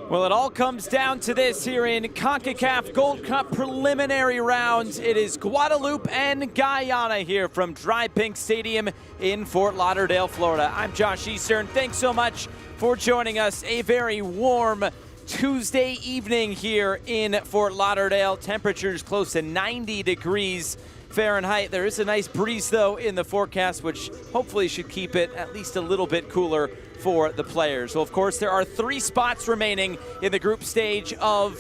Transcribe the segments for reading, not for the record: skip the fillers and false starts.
Well, it all comes down to this here in Concacaf Gold Cup preliminary rounds. It is Guadeloupe and Guyana here from Dry Pink Stadium in Fort Lauderdale, Florida. I'm Josh Eastern. Thanks so much for joining us. A very warm Tuesday evening here in Fort Lauderdale. Temperatures close to 90 degrees Fahrenheit. There is a nice breeze, though, in the forecast, which hopefully should keep it at least a little bit cooler for the players. Well, of course, there are 3 spots remaining in the group stage of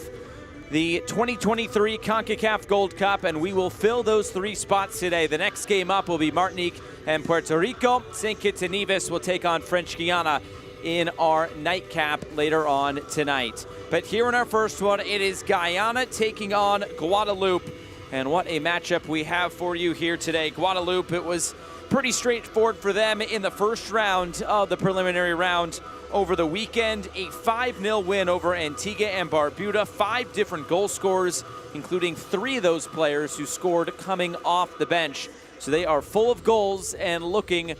the 2023 Concacaf Gold Cup, and we will fill those 3 spots today. The next game up will be Martinique and Puerto Rico. St. Kitts and Nevis will take on French Guiana in our nightcap later on tonight. But here in our first one, it is Guyana taking on Guadeloupe. And what a matchup we have for you here today. Guadeloupe, it was pretty straightforward for them in the first round of the preliminary round over the weekend. A 5-0 win over Antigua and Barbuda. 5 different goal scorers, including 3 of those players who scored coming off the bench. So they are full of goals and looking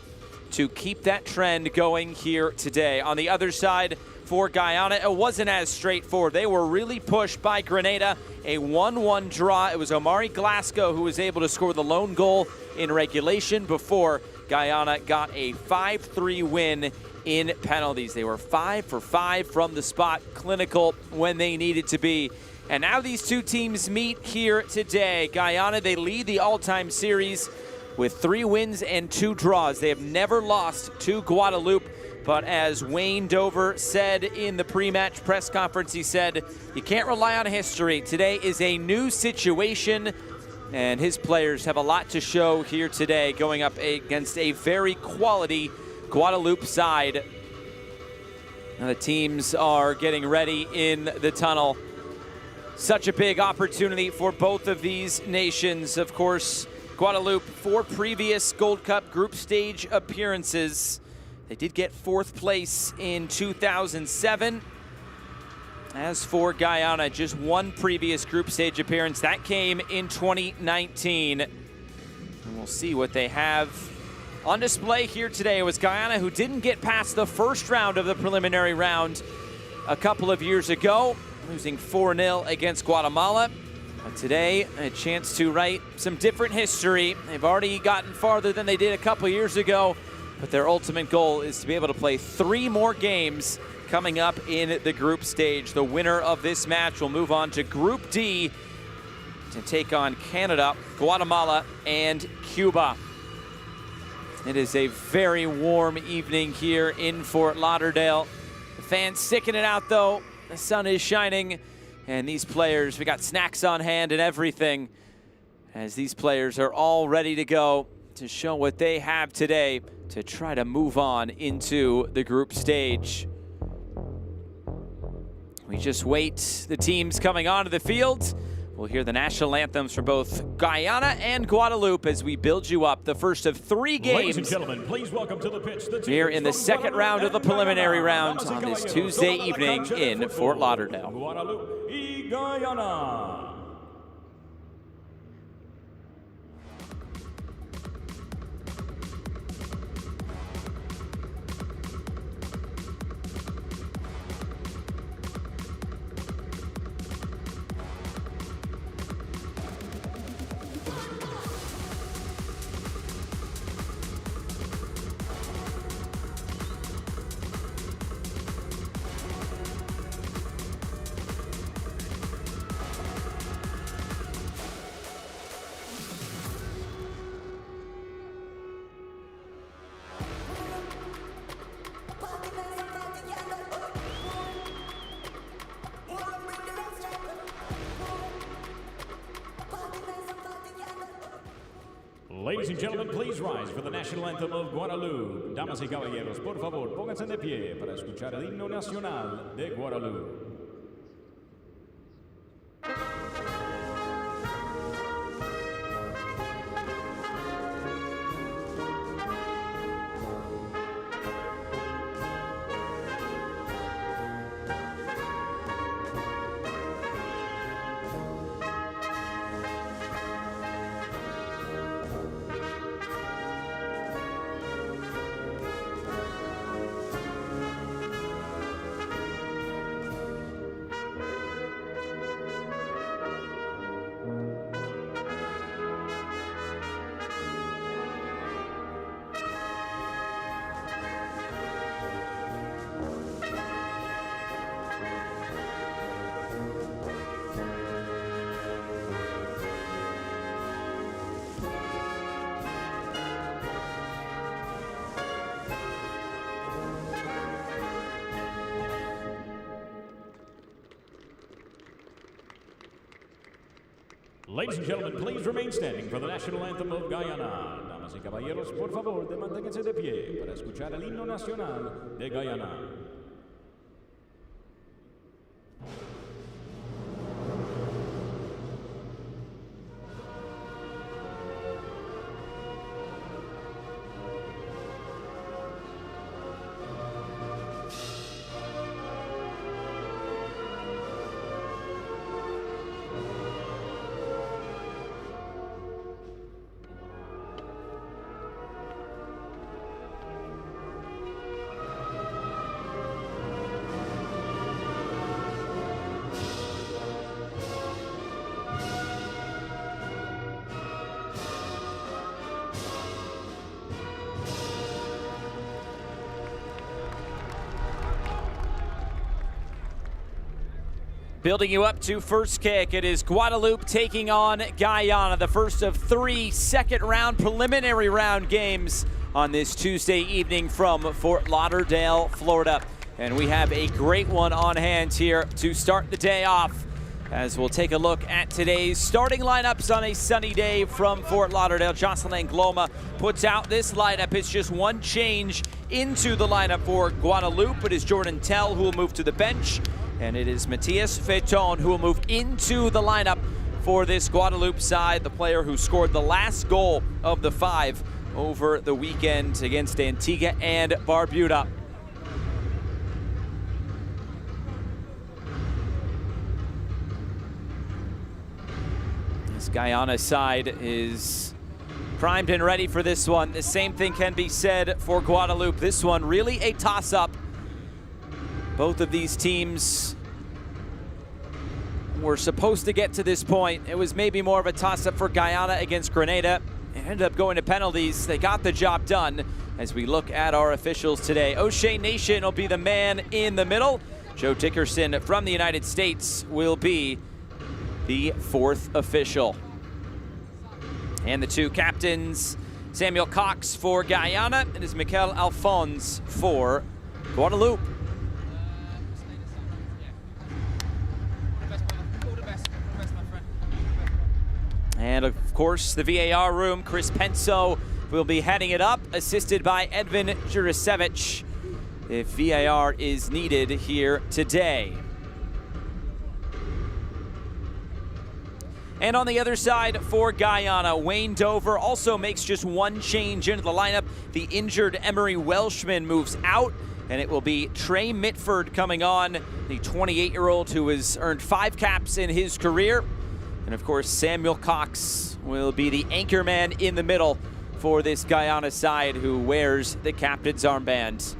to keep that trend going here today. On the other side, for Guyana, it wasn't as straightforward. They were really pushed by Grenada, a 1-1 draw. It was Omari Glasgow who was able to score the lone goal in regulation before Guyana got a 5-3 win in penalties. They were 5 for 5 from the spot, clinical when they needed to be. And now these 2 teams meet here today. Guyana, they lead the all-time series with 3 wins and 2 draws. They have never lost to Guadeloupe. But as Wayne Dover said in the pre-match press conference, he said, you can't rely on history. Today is a new situation, and his players have a lot to show here today, going up against a very quality Guadeloupe side. Now the teams are getting ready in the tunnel. Such a big opportunity for both of these nations. Of course, Guadeloupe, 4 previous Gold Cup group stage appearances. They did get 4th place in 2007. As for Guyana, just 1 previous group stage appearance. That came in 2019. And we'll see what they have on display here today. It was Guyana who didn't get past the first round of the preliminary round a couple of years ago, losing 4-0 against Guatemala. But today, a chance to write some different history. They've already gotten farther than they did a couple years ago. But their ultimate goal is to be able to play 3 more games coming up in the group stage. The winner of this match will move on to Group D to take on Canada, Guatemala, and Cuba. It is a very warm evening here in Fort Lauderdale. The fans sticking it out, though. The sun is shining, and these players, we got snacks on hand and everything, as these players are all ready to go to show what they have today to try to move on into the group stage. We just wait the teams coming onto the field. We'll hear the national anthems for both Guyana and Guadeloupe as we build you up the first of 3 games. Ladies and gentlemen, please welcome to the pitch the here in the second round of the preliminary round on this Tuesday evening in Fort Lauderdale. Guadeloupe y Guyana. Ladies and gentlemen, please rise for the national anthem of Guadeloupe. Damas y caballeros, por favor, pónganse de pie para escuchar el himno nacional de Guadeloupe. Ladies and gentlemen, please remain standing for the national anthem of Guyana. Damas y caballeros, por favor, manténganse de pie para escuchar el himno nacional de Guyana. Building you up to first kick, it is Guadeloupe taking on Guyana, the first of 3 second-round preliminary round games on this Tuesday evening from Fort Lauderdale, Florida. And we have a great one on hand here to start the day off, as we'll take a look at today's starting lineups on a sunny day from Fort Lauderdale. Jocelyn Gloma puts out this lineup. It's just one change into the lineup for Guadeloupe. It is Jordan Tell who will move to the bench, and it is Matthias Feton who will move into the lineup for this Guadeloupe side, the player who scored the last goal of the 5 over the weekend against Antigua and Barbuda. This Guyana side is primed and ready for this one. The same thing can be said for Guadeloupe. This one really a toss-up. Both of these teams were supposed to get to this point. It was maybe more of a toss-up for Guyana against Grenada. It ended up going to penalties. They got the job done as we look at our officials today. O'Shea Nation will be the man in the middle. Joe Dickerson from the United States will be the 4th official. And the 2 captains, Samuel Cox for Guyana, and is Mikel Alphonse for Guadeloupe. And of course, the VAR room, Chris Penso will be heading it up, assisted by Edvin Jurasevich, if VAR is needed here today. And on the other side for Guyana, Wayne Dover also makes just one change into the lineup. The injured Emery Welshman moves out, and it will be Trey Mitford coming on, the 28-year-old who has earned 5 caps in his career. And of course, Samuel Cox will be the anchor man in the middle for this Guyana side, who wears the captain's armband.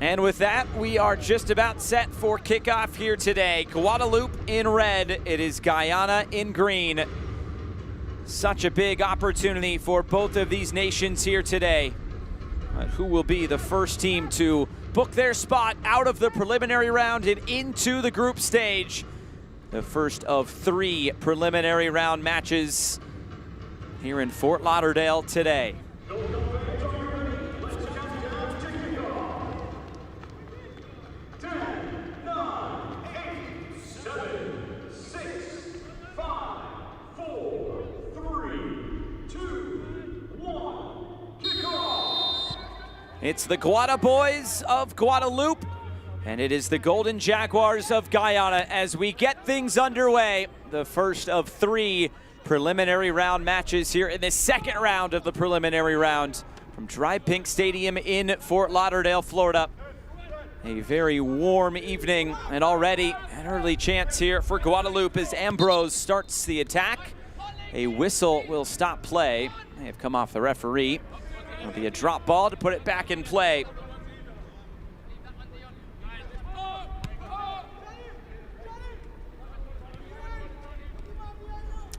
And with that, we are just about set for kickoff here today. Guadeloupe in red, it is Guyana in green. Such a big opportunity for both of these nations here today. Who will be the first team to book their spot out of the preliminary round and into the group stage? The first of 3 preliminary round matches here in Fort Lauderdale today. 10, 9, 8, 7, 6, 5, 4, 3, 2, 1, kick off! It's the Guada Boys of Guadeloupe, and it is the Golden Jaguars of Guyana as we get things underway. The first of 3 preliminary round matches here in the second round of the preliminary round from Dry Pink Stadium in Fort Lauderdale, Florida. A very warm evening, and already an early chance here for Guadeloupe as Ambrose starts the attack. A whistle will stop play. They have come off the referee. It'll be a drop ball to put it back in play.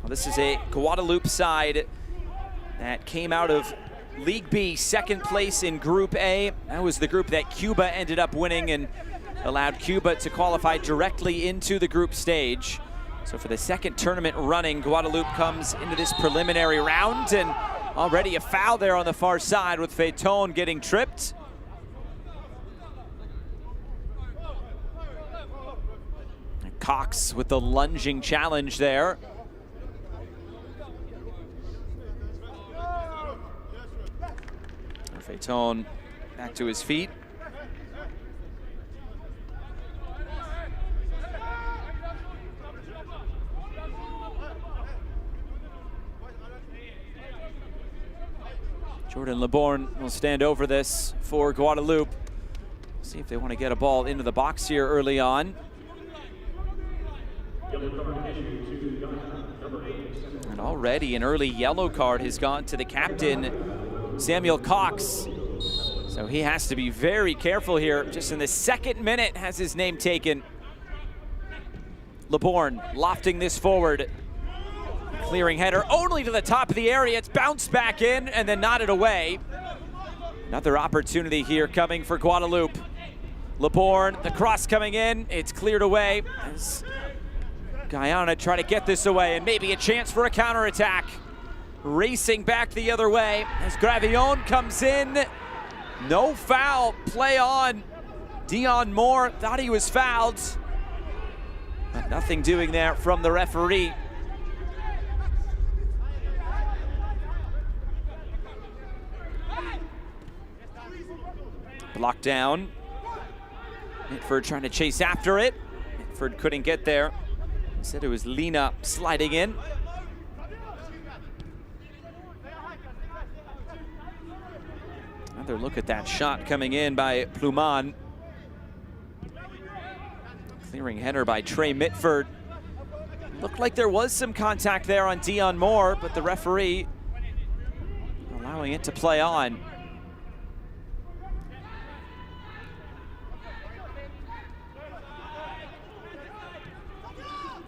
Well, this is a Guadeloupe side that came out of League B, second place in Group A. That was the group that Cuba ended up winning and allowed Cuba to qualify directly into the group stage. So for the second tournament running, Guadeloupe comes into this preliminary round, and already a foul there on the far side with Feton getting tripped. Cox with the lunging challenge there. Fayton back to his feet. Jordan Leborn will stand over this for Guadeloupe. See if they want to get a ball into the box here early on. And already an early yellow card has gone to the captain, Samuel Cox. So he has to be very careful here. Just in the second minute has his name taken. Leborn lofting this forward. Clearing header only to the top of the area. It's bounced back in and then nodded away. Another opportunity here coming for Guadeloupe. Leborn, the cross coming in. It's cleared away as Guyana try to get this away, and maybe a chance for a counterattack. Racing back the other way as Gravillon comes in. No foul, play on. Dion Moore thought he was fouled, but nothing doing there from the referee. Blocked down. Mitford trying to chase after it. Mitford couldn't get there. Instead it was Lena sliding in. Another look at that shot coming in by Pluman. Clearing header by Trey Mitford. Looked like there was some contact there on Dion Moore, but the referee allowing it to play on.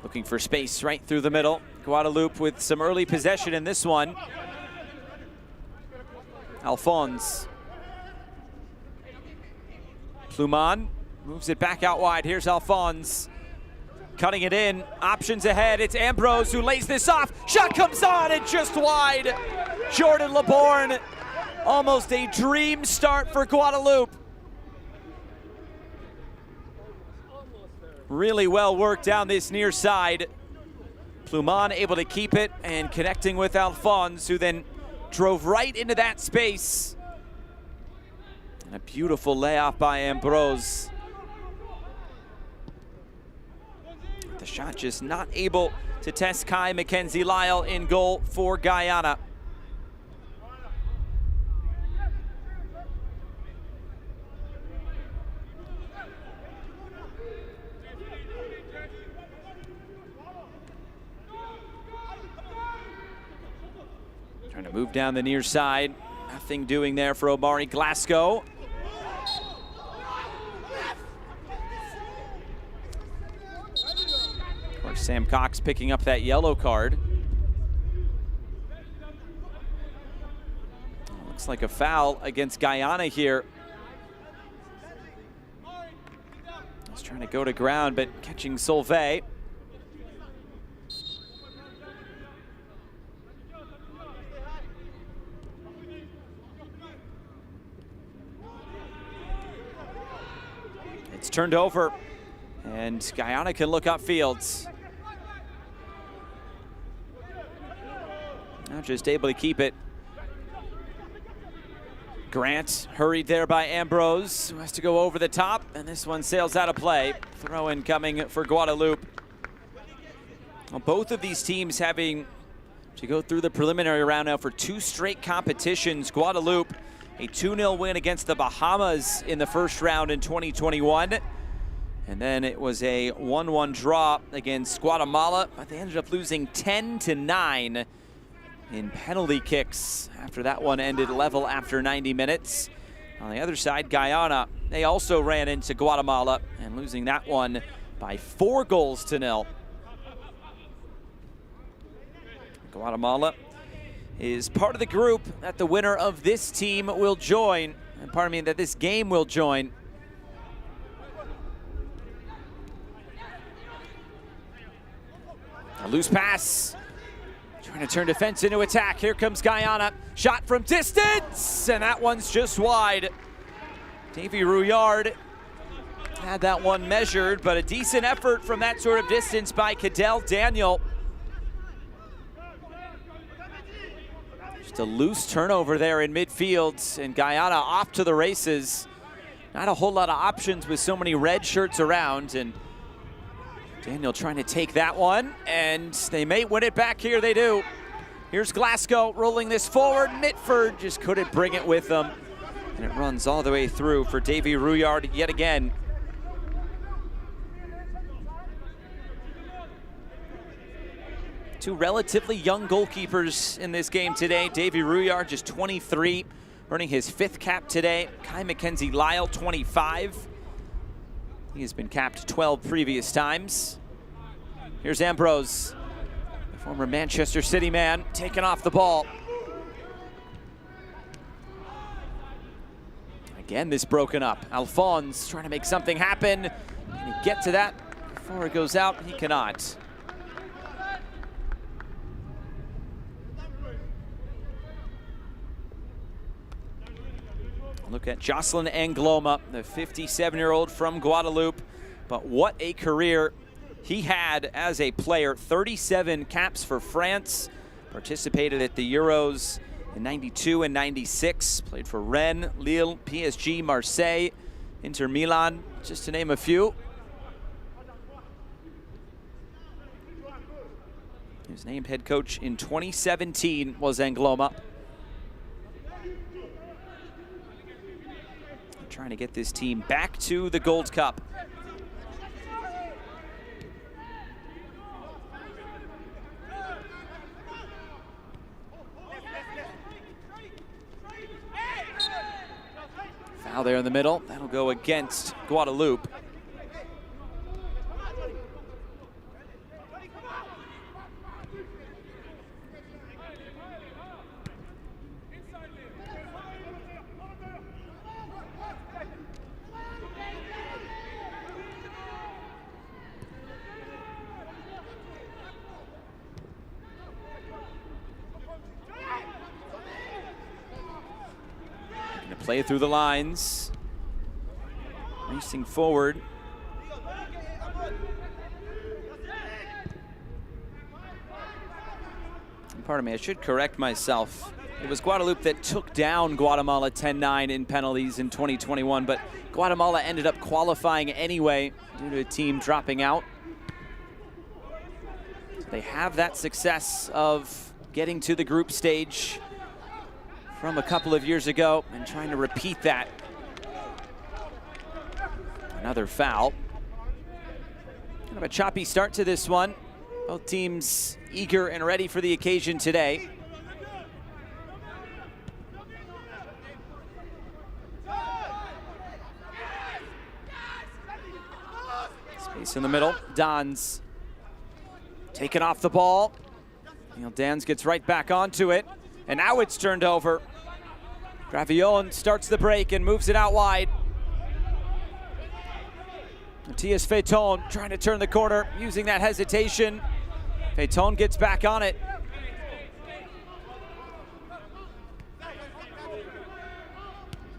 Looking for space right through the middle. Guadeloupe with some early possession in this one. Alphonse. Pluman moves it back out wide. Here's Alphonse. Cutting it in. Options ahead. It's Ambrose who lays this off. Shot comes on and just wide. Jordan Leborn. Almost a dream start for Guadeloupe. Really well worked down this near side. Pluman able to keep it and connecting with Alphonse, who then drove right into that space. And a beautiful layoff by Ambrose. The shot just not able to test Kai Mackenzie Lyle in goal for Guyana. Trying to move down the near side. Nothing doing there for Omari Glasgow. Of course, Sam Cox picking up that yellow card. Looks like a foul against Guyana here. He's trying to go to ground, but catching Solvay. It's turned over, and Guyana can look upfield. Now just able to keep it. Grant hurried there by Ambrose, who has to go over the top, and this one sails out of play. Throw-in coming for Guadeloupe. Well, both of these teams having to go through the preliminary round now for 2 straight competitions. Guadeloupe, a 2-0 win against the Bahamas in the first round in 2021. And then it was a 1-1 draw against Guatemala, but they ended up losing 10-9 in penalty kicks after that one ended level after 90 minutes. On the other side, Guyana, they also ran into Guatemala and losing that one by 4-0. Guatemala is part of the group that the winner of this team will join, and pardon me, that this game will join. A loose pass, trying to turn defense into attack. Here comes Guyana, shot from distance, and that one's just wide. Davy Rouillard Had that one measured, but a decent effort from that sort of distance by Cadell Daniel. Just a loose turnover there in midfield, and Guyana off to the races. Not a whole lot of options with so many red shirts around, and Daniel trying to take that one, and they may win it back here. They do. Here's Glasgow rolling this forward. Mitford just couldn't bring it with them, and it runs all the way through for Davy Rouillard yet again. Two relatively young goalkeepers in this game today. Davy Rouillard, just 23, earning his 5th cap today. Kai Mackenzie Lyle, 25. He has been capped 12 previous times. Here's Ambrose, the former Manchester City man, taking off the ball. Again, this broken up. Alphonse trying to make something happen. Can he get to that before it goes out? He cannot. Look at Jocelyn Angloma, the 57-year-old from Guadeloupe. But what a career he had as a player. 37 caps for France. Participated at the Euros in '92 and '96. Played for Rennes, Lille, PSG, Marseille, Inter Milan, just to name a few. He was named head coach in 2017, was Angloma. Trying to get this team back to the Gold Cup. Foul there in the middle. That'll go against Guadeloupe. Play through the lines, racing forward. Pardon me, I should correct myself. It was Guadeloupe that took down Guatemala 10-9 in penalties in 2021, but Guatemala ended up qualifying anyway due to a team dropping out. So they have that success of getting to the group stage from a couple of years ago and trying to repeat that. Another foul. Kind of a choppy start to this one. Both teams eager and ready for the occasion today. Space in the middle. Dans taking off the ball. Neil Dans gets right back onto it, and now it's turned over. Gravillon starts the break and moves it out wide. Matthias Feiton trying to turn the corner, using that hesitation. Feiton gets back on it.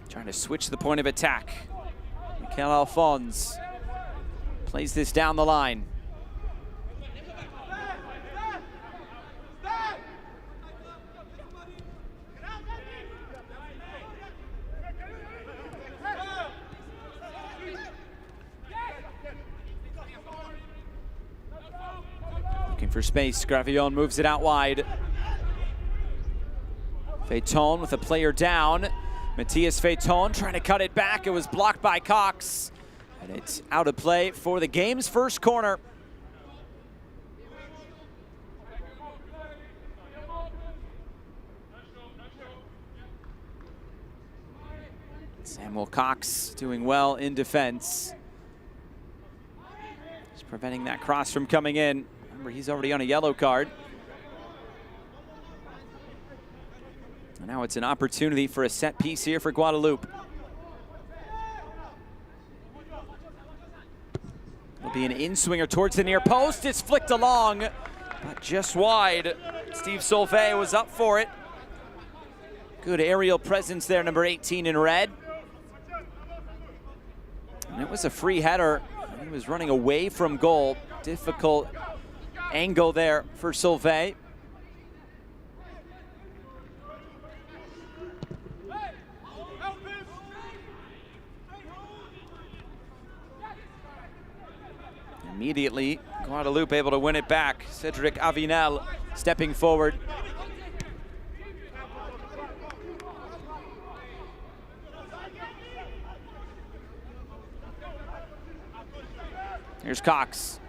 Trying to switch the point of attack. Mikel Alphonse plays this down the line. For space, Gravillon moves it out wide. Feiton with a player down. Matthias Feiton trying to cut it back. It was blocked by Cox, and it's out of play for the game's first corner. Samuel Cox doing well in defense. Just preventing that cross from coming in. Remember, he's already on a yellow card. And now it's an opportunity for a set piece here for Guadeloupe. It'll be an in-swinger towards the near post. It's flicked along, but just wide. Steve Solvay was up for it. Good aerial presence there, number 18 in red. And it was a free header. He was running away from goal. Difficult angle there for Solvay. Immediately, Guadeloupe able to win it back. Cedric Avinel stepping forward. Here's Cox.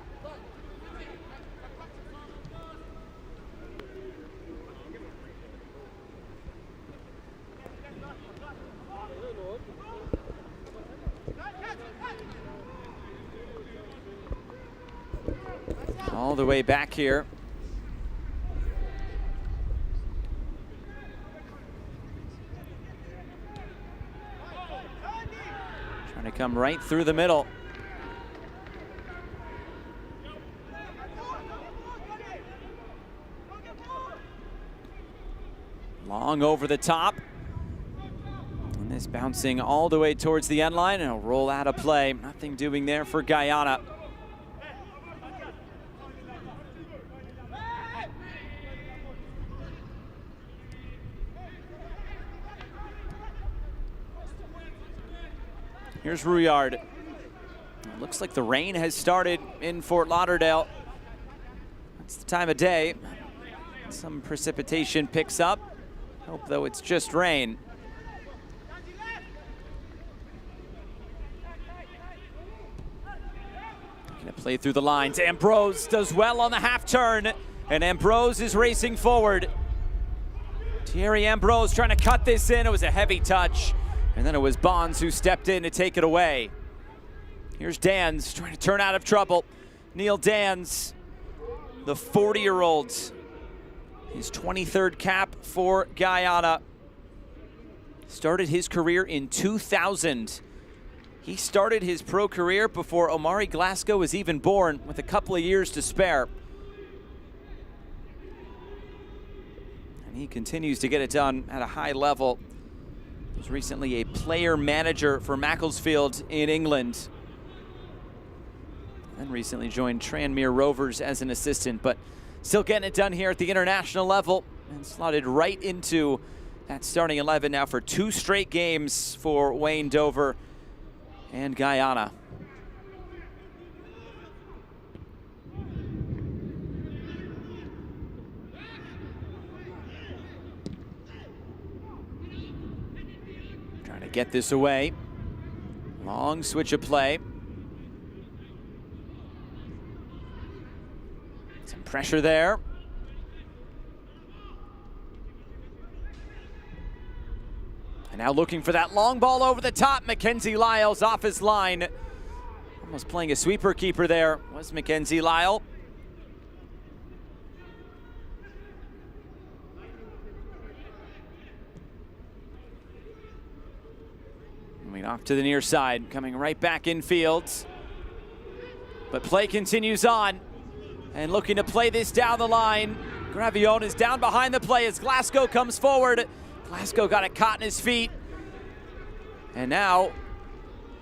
All the way back here. Trying to come right through the middle. Long over the top. And this bouncing all the way towards the end line, and it'll roll out of play. Nothing doing there for Guyana. Here's Rouillard. It looks like the rain has started in Fort Lauderdale. It's the time of day. Some precipitation picks up. Hope though it's just rain. Gonna play through the lines. Ambrose does well on the half turn, and Ambrose is racing forward. Thierry Ambrose trying to cut this in. It was a heavy touch. And then it was Bonds who stepped in to take it away. Here's Dans trying to turn out of trouble. Neil Dans, the 40-year-old. His 23rd cap for Guyana. Started his career in 2000. He started his pro career before Omari Glasgow was even born, with a couple of years to spare. And he continues to get it done at a high level. He was recently a player manager for Macclesfield in England. And recently joined Tranmere Rovers as an assistant, but still getting it done here at the international level and slotted right into that starting 11 now for 2 straight games for Wayne Dover and Guyana. Trying to get this away. Long switch of play. Some pressure there. And now looking for that long ball over the top. Mackenzie Lyle's off his line. Almost playing a sweeper keeper there was Mackenzie Lyle. Moving off to the near side, coming right back in field. But play continues on. And looking to play this down the line. Gravillon is down behind the play as Glasgow comes forward. Glasgow got it caught in his feet. And now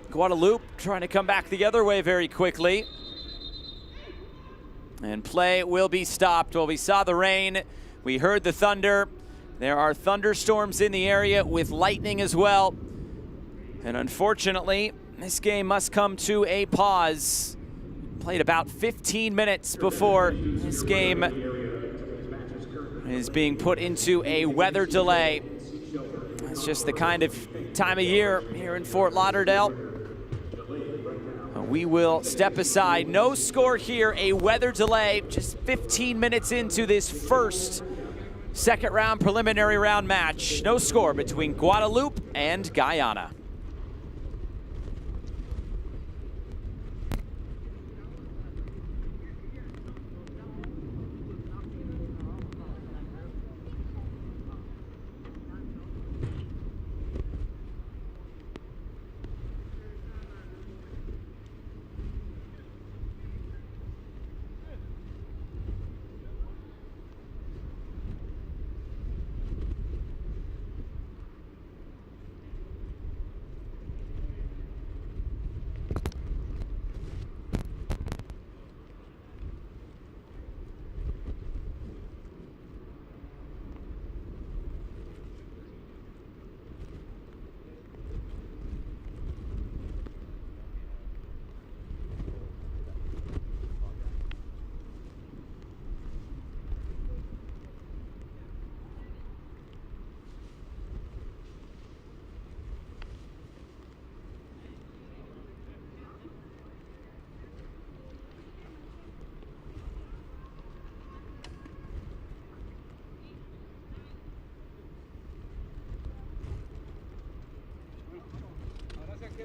Guadeloupe trying to come back the other way very quickly. And play will be stopped. Well, we saw the rain. We heard the thunder. There are thunderstorms in the area with lightning as well. And unfortunately, this game must come to a pause. Played about 15 minutes before this game is being put into a weather delay. It's just the kind of time of year here in Fort Lauderdale. We will step aside. No score here, a weather delay, just 15 minutes into this first second round preliminary round match. No score between Guadeloupe and Guyana.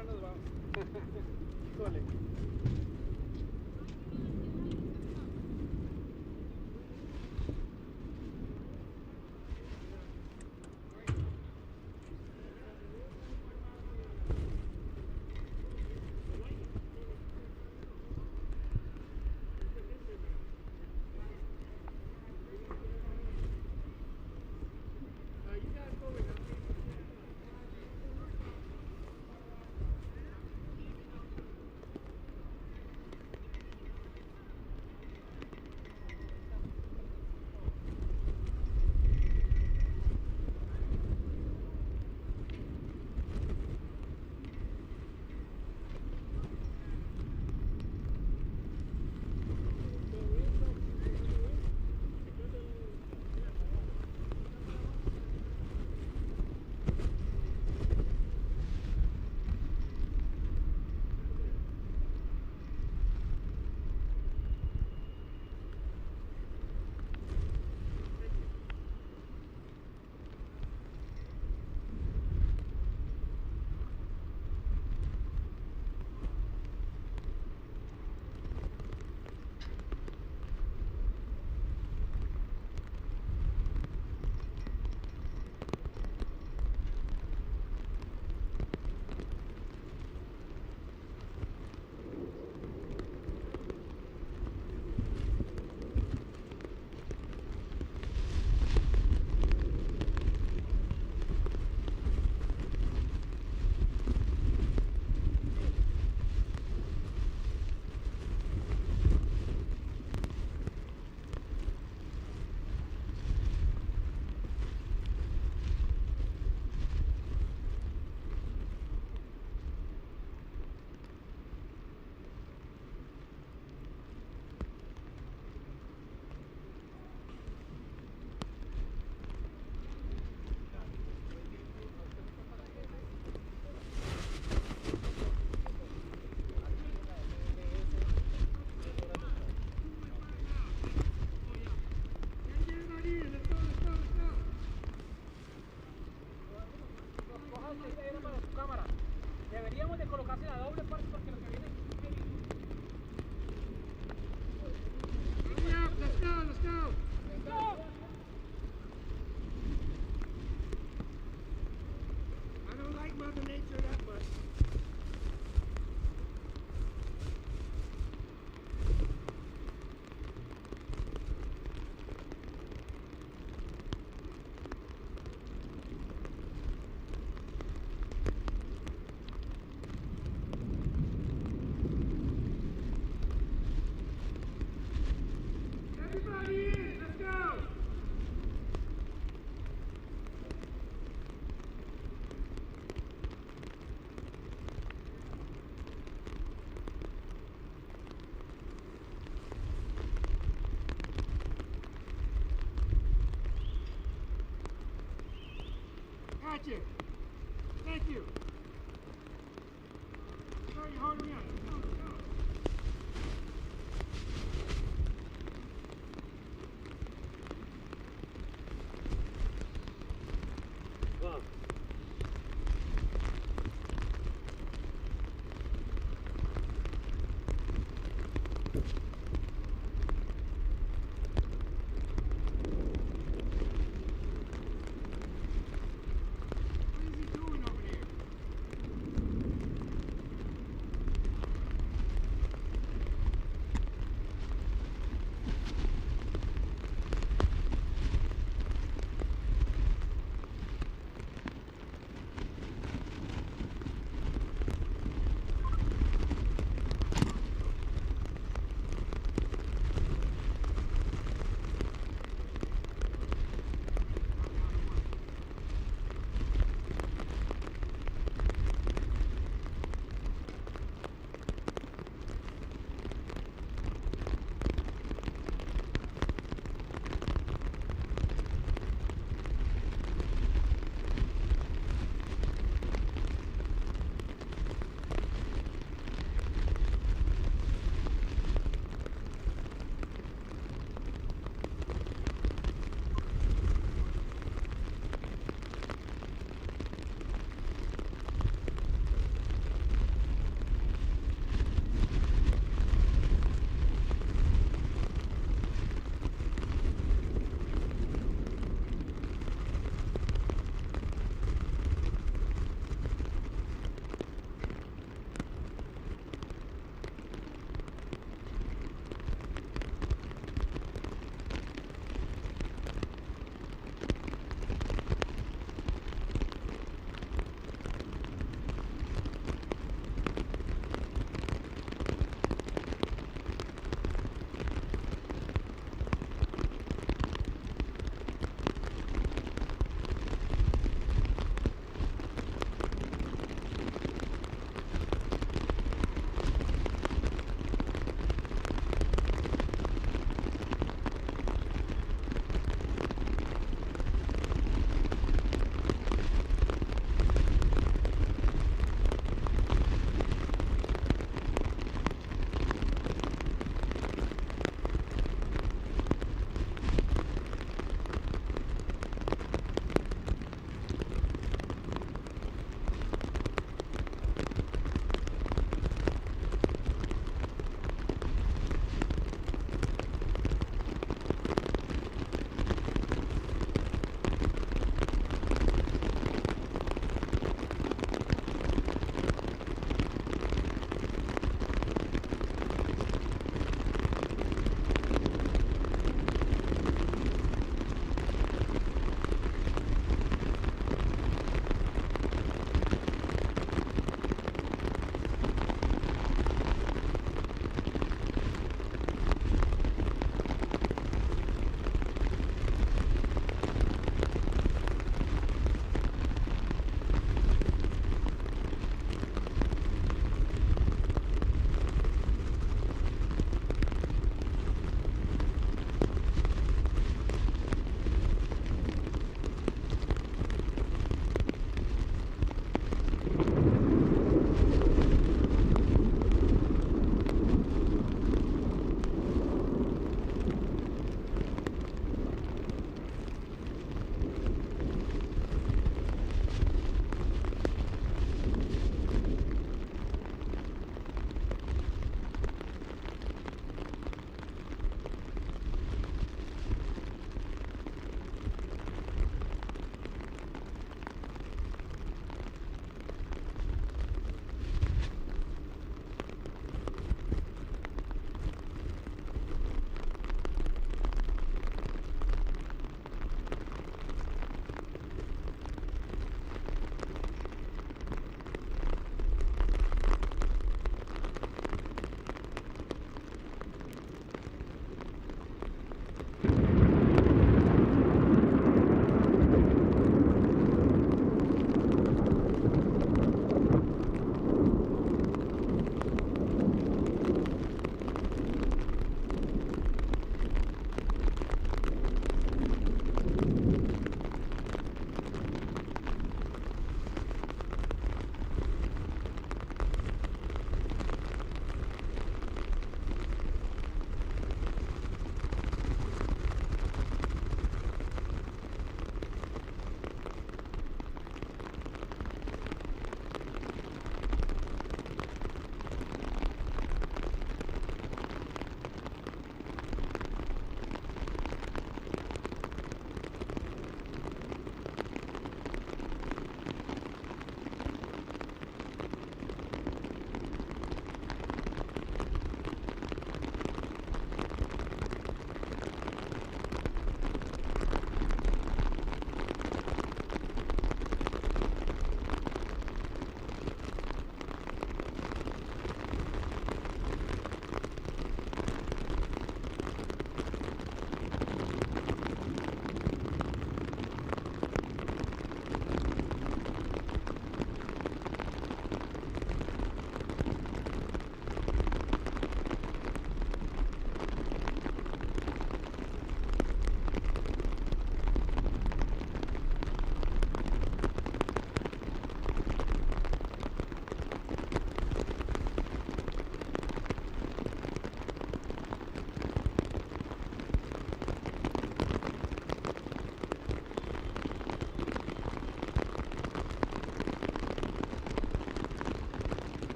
ahora nos vamos. Híjole. Deberíamos de colocarse la doble parte porque lo que viene es... Let's go, let's go! Let's go! I don't like Mother Nature that much. Got you. Thank you. Sorry, you're holding me up. Let's go, let's go. Wow.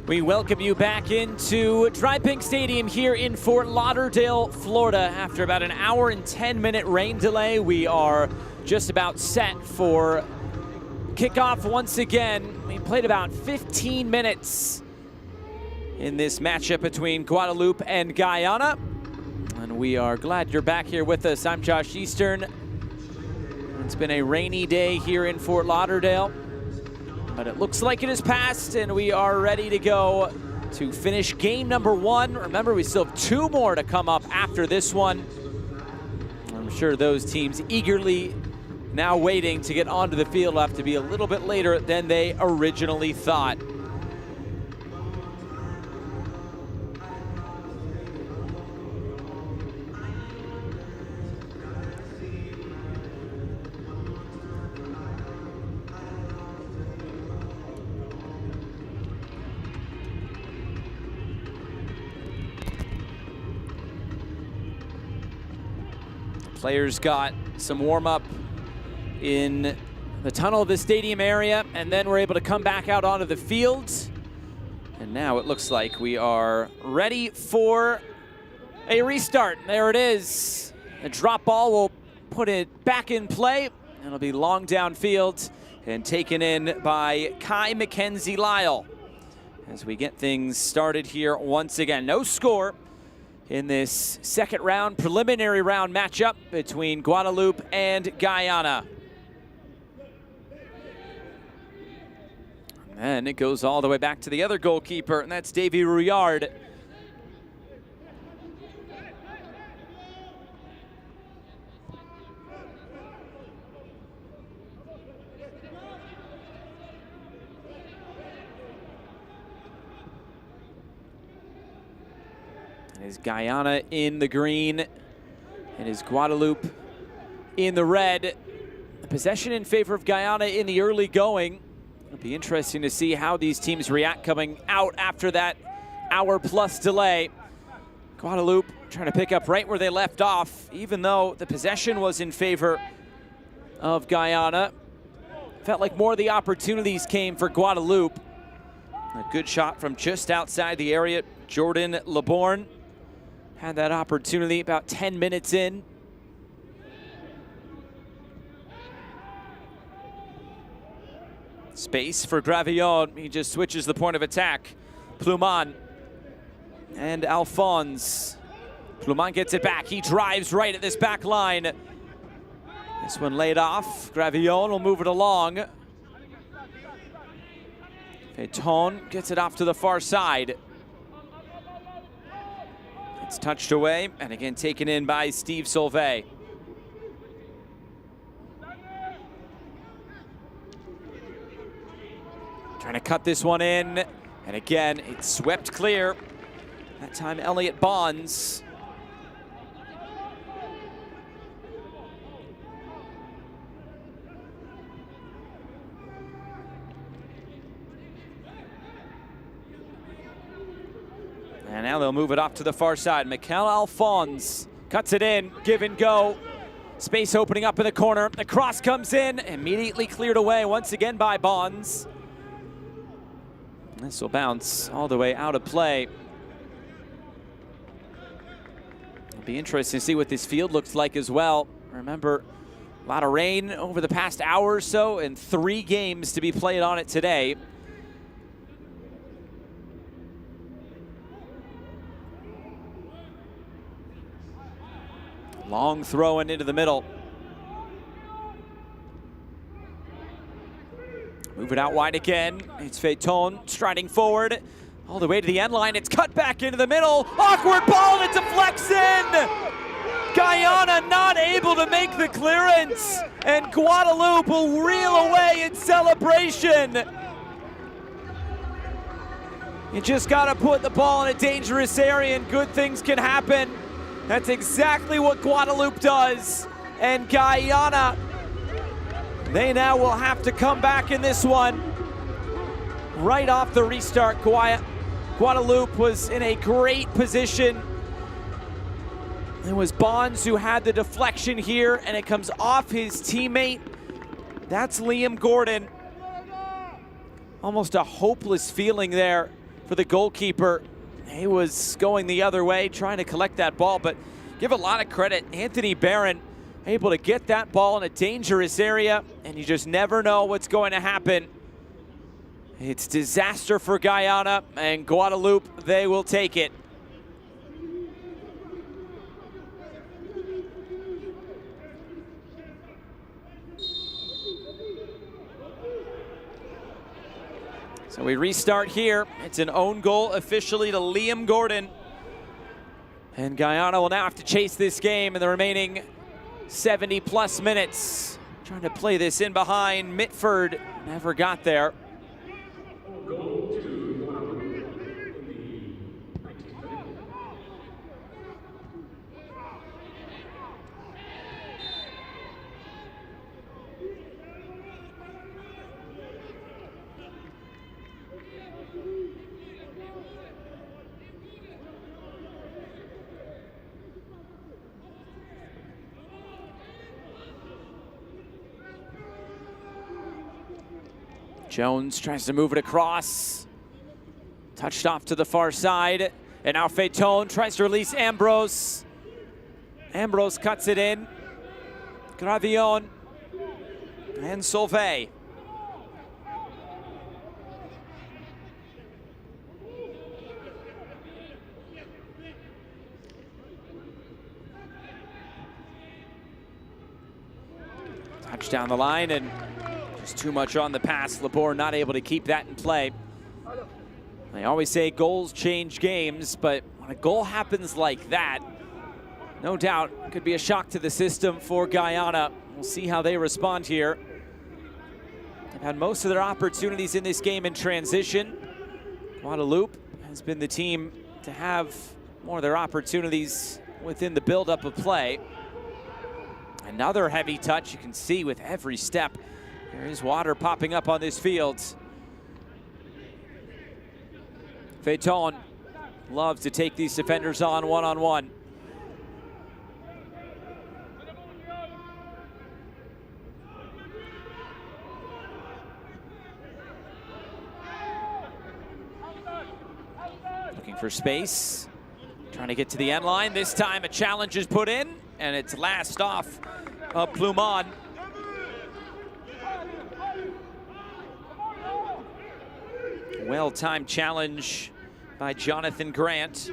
We welcome you back into Dry Pink Stadium here in Fort Lauderdale, Florida. After about an hour and 10-minute rain delay, we are just about set for kickoff once again. We played about 15 minutes in this matchup between Guadeloupe and Guyana. And we are glad you're back here with us. I'm Josh Eastern. It's been a rainy day here in Fort Lauderdale, but it looks like it has passed, and we are ready to go to finish game number 1. Remember, we still have 2 more to come up after this one. I'm sure those teams eagerly now waiting to get onto the field have to be a little bit later than they originally thought. Players got some warm-up in the tunnel of the stadium area, and then we're able to come back out onto the field. And now it looks like we are ready for a restart. There it is. The drop ball will put it back in play. It'll be long downfield and taken in by Kai Mackenzie Lyle as we get things started here once again. No score in this second round, preliminary round matchup between Guadeloupe and Guyana. And it goes all the way back to the other goalkeeper, and that's Davy Rouillard. Is Guyana in the green, and is Guadeloupe in the red. The possession in favor of Guyana in the early going. It'll be interesting to see how these teams react coming out after that hour-plus delay. Guadeloupe trying to pick up right where they left off, even though the possession was in favor of Guyana. Felt like more of the opportunities came for Guadeloupe. A good shot from just outside the area. Jordan Leborn had that opportunity about 10 minutes in. Space for Gravillon. He just switches the point of attack. Pluman and Alphonse. Pluman gets it back. He drives right at this back line. This one laid off. Gravillon will move it along. Feton gets it off to the far side. It's touched away, and again taken in by Steve Solvay. Trying to cut this one in, and again, it's swept clear. That time, Elliot Bonds. And now they'll move it off to the far side. Mikel Alphonse cuts it in, give and go. Space opening up in the corner. The cross comes in, immediately cleared away once again by Bonds. This will bounce all the way out of play. It'll be interesting to see what this field looks like as well. Remember, a lot of rain over the past hour or so, and 3 games to be played on it today. Long throw in into the middle. Move it out wide again. It's Feton striding forward all the way to the end line. It's cut back into the middle. Awkward ball, it deflects in. Guyana not able to make the clearance, and Guadeloupe will reel away in celebration. You just gotta put the ball in a dangerous area and good things can happen. That's exactly what Guadeloupe does. And Guyana, they now will have to come back in this one. Right off the restart, Guadeloupe was in a great position. It was Bonds who had the deflection here, and it comes off his teammate. That's Liam Gordon. Almost a hopeless feeling there for the goalkeeper. He was going the other way, trying to collect that ball, but give a lot of credit. Anthony Barron able to get that ball in a dangerous area, and you just never know what's going to happen. It's disaster for Guyana, and Guadeloupe, they will take it. So we restart here. It's an own goal officially to Liam Gordon. And Guyana will now have to chase this game in the remaining 70+ minutes. Trying to play this in behind. Mitford never got there. Jones tries to move it across. Touched off to the far side. And now Phaeton tries to release Ambrose. Ambrose cuts it in. Gravillon and Solvay. Touch down the line and just too much on the pass. Laborde not able to keep that in play. I always say goals change games, but when a goal happens like that, no doubt it could be a shock to the system for Guyana. We'll see how they respond here. They've had most of their opportunities in this game in transition. Guadeloupe has been the team to have more of their opportunities within the buildup of play. Another heavy touch you can see with every step. There is water popping up on this field. Phaeton loves to take these defenders on one-on-one. Looking for space, trying to get to the end line. This time a challenge is put in, and it's last off of Plumon. Well-timed challenge by Jonathan Grant.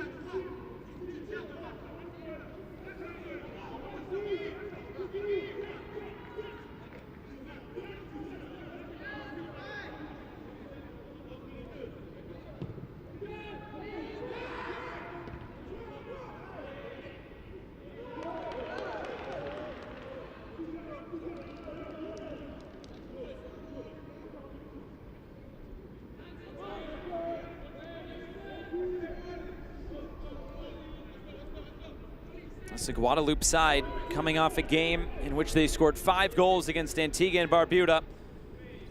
It's the Guadeloupe side coming off a game in which they scored 5 goals against Antigua and Barbuda.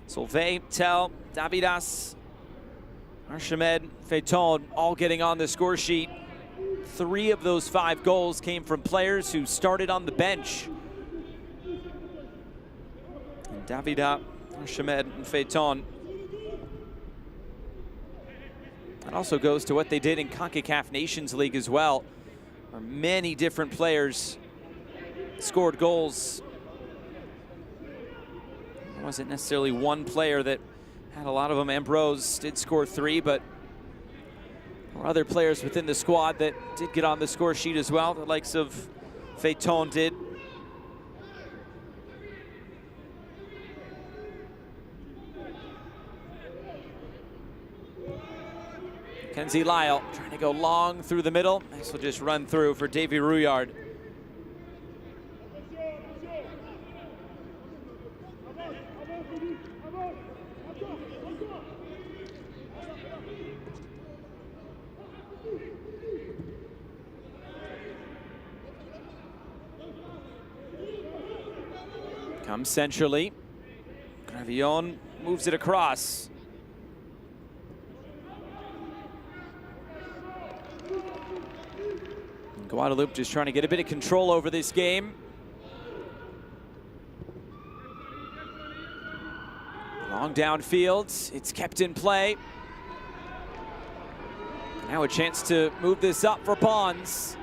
Solvay, Tel, Davidas, Archimed, Phaeton all getting on the score sheet. 3 of those 5 goals came from players who started on the bench. And Davida, Archimed, and Phaeton. That also goes to what they did in Concacaf Nations League as well, where many different players scored goals. It wasn't necessarily one player that had a lot of them. Ambrose did score 3, but there were other players within the squad that did get on the score sheet as well. The likes of Phaeton did. Kenzie Lyle trying to go long through the middle. This will just run through for Davy Rouillard. Comes centrally. Gravillon moves it across. Guadeloupe just trying to get a bit of control over this game. Long downfield, it's kept in play. Now a chance to move this up for Pons.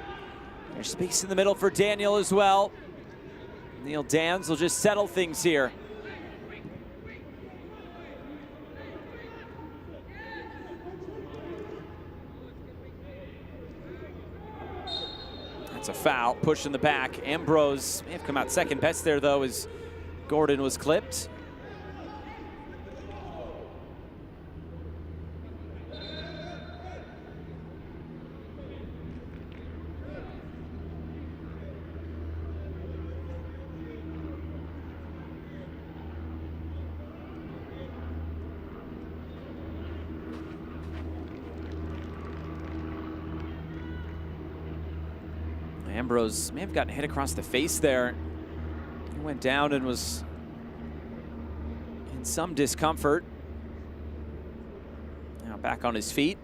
There's space in the middle for Daniel as well. Neil Dans will just settle things here. That's a foul, push in the back. Ambrose may have come out second best there though as Gordon was clipped. Ambrose may have gotten hit across the face there. He went down and was in some discomfort. Now back on his feet.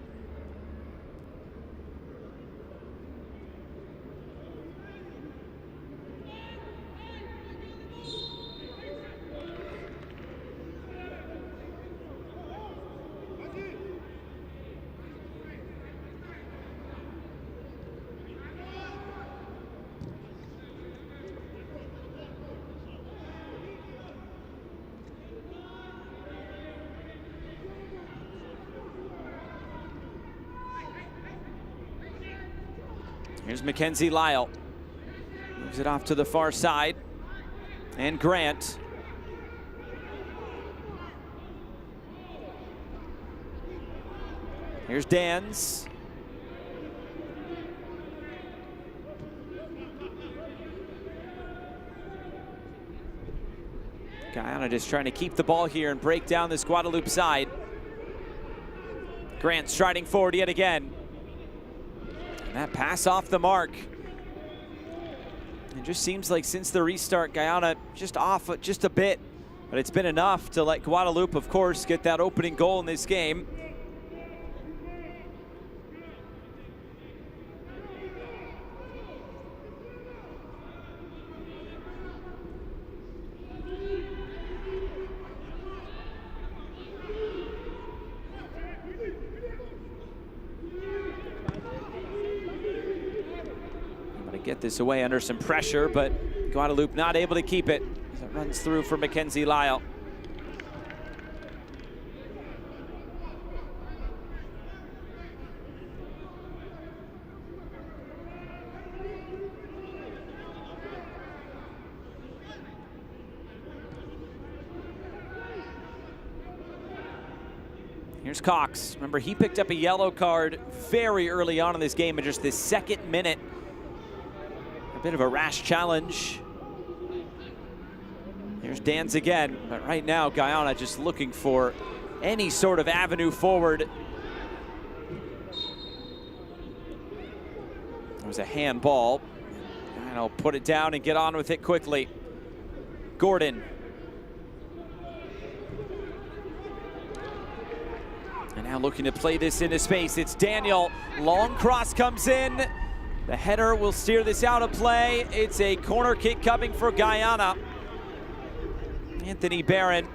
Here's Mackenzie Lyle. Moves it off to the far side. And Grant. Here's Dans. Guyana just trying to keep the ball here and break down this Guadeloupe side. Grant striding forward yet again. And that pass off the mark. It just seems like since the restart, Guyana just off just a bit. But it's been enough to let Guadeloupe, of course, get that opening goal in this game. Get this away under some pressure, but Guadeloupe not able to keep it as it runs through for Mackenzie Lyle. Here's Cox. Remember, he picked up a yellow card very early on in this game in just the second minute. Bit of a rash challenge. Here's Dans again, but right now Guyana just looking for any sort of avenue forward. There was a handball, and I'll put it down and get on with it quickly. Gordon. And now looking to play this into space. It's Daniel. Long cross comes in. The header will steer this out of play. It's a corner kick coming for Guyana. Anthony Barron,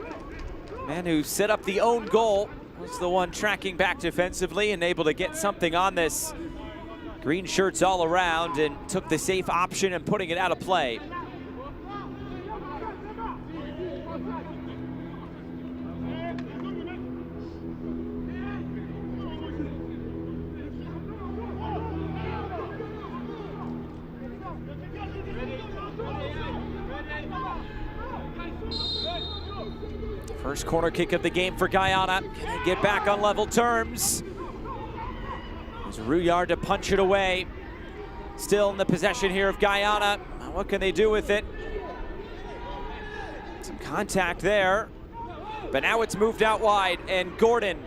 man who set up the own goal, was the one tracking back defensively and able to get something on this. Green shirts all around and took the safe option and putting it out of play. First corner kick of the game for Guyana. Can they get back on level terms? There's Rouillard to punch it away. Still in the possession here of Guyana. What can they do with it? Some contact there. But now it's moved out wide, and Gordon.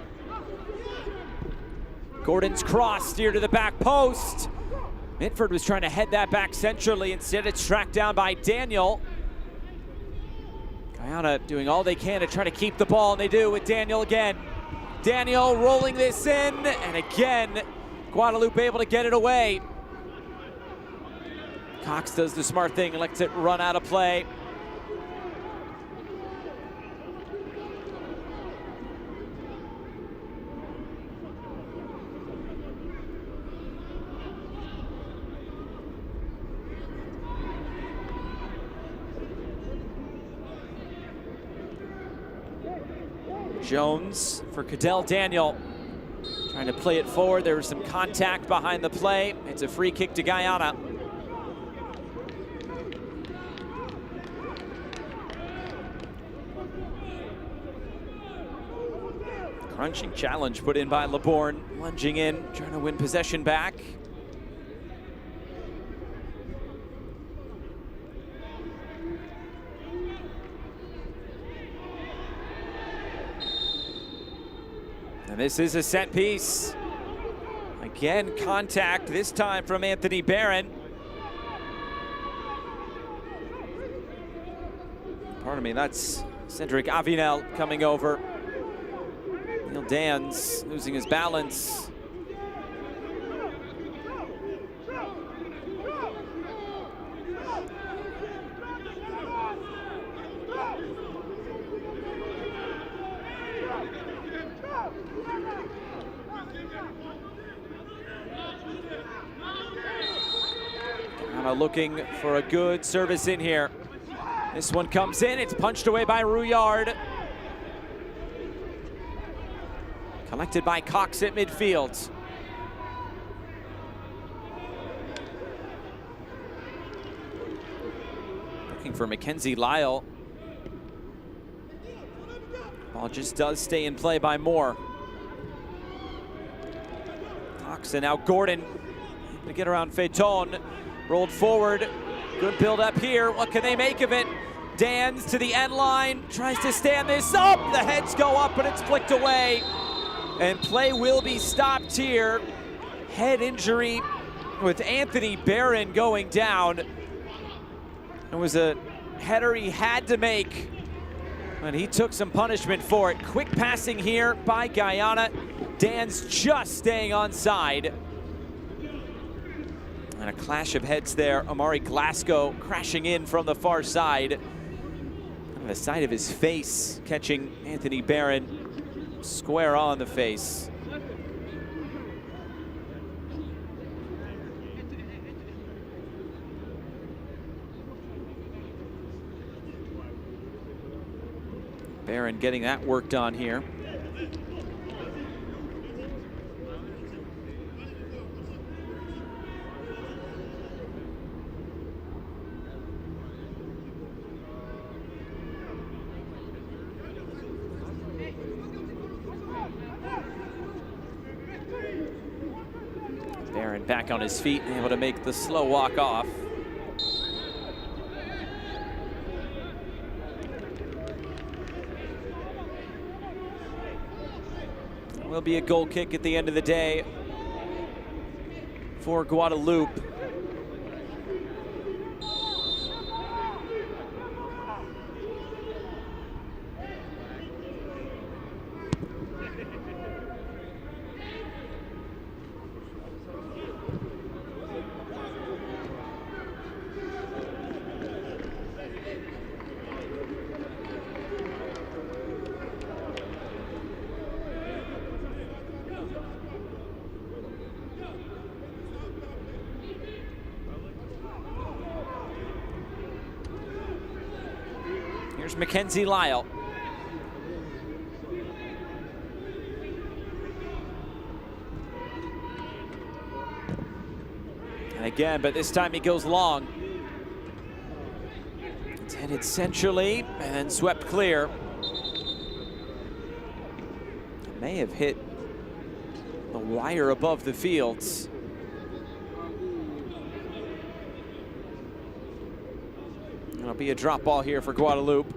Gordon's cross steered to the back post. Mitford was trying to head that back centrally. Instead, it's tracked down by Daniel. Guyana doing all they can to try to keep the ball, and they do with Daniel again. Daniel rolling this in, and again, Guadeloupe able to get it away. Cox does the smart thing and lets it run out of play. Jones for Cadell Daniel. Trying to play it forward. There was some contact behind the play. It's a free kick to Guyana. Crunching challenge put in by Laborn. Lunging in, trying to win possession back. And this is a set piece. Again, contact, this time from Anthony Barron. Pardon me, that's Cedric Avinel coming over. Neil Dans losing his balance. Looking for a good service in here. This one comes in, it's punched away by Rouillard. Collected by Cox at midfield. Looking for Mackenzie Lyle. Ball just does stay in play by Moore. Cox and now Gordon to get around Phaeton. Rolled forward, good build up here. What can they make of it? Dans to the end line, tries to stand this up. The heads go up, but it's flicked away. And play will be stopped here. Head injury with Anthony Barron going down. It was a header he had to make, and he took some punishment for it. Quick passing here by Guyana. Dans just staying onside. And a clash of heads there. Amari Glasgow crashing in from the far side. On the side of his face, catching Anthony Barron square on the face. Barron getting that work done here. Barron back on his feet and able to make the slow walk off. Will be a goal kick at the end of the day for Guadeloupe. Here's Mackenzie Lyle. And again, but this time he goes long. It's headed centrally and then swept clear. May have hit the wire above the fields. It'll be a drop ball here for Guadeloupe.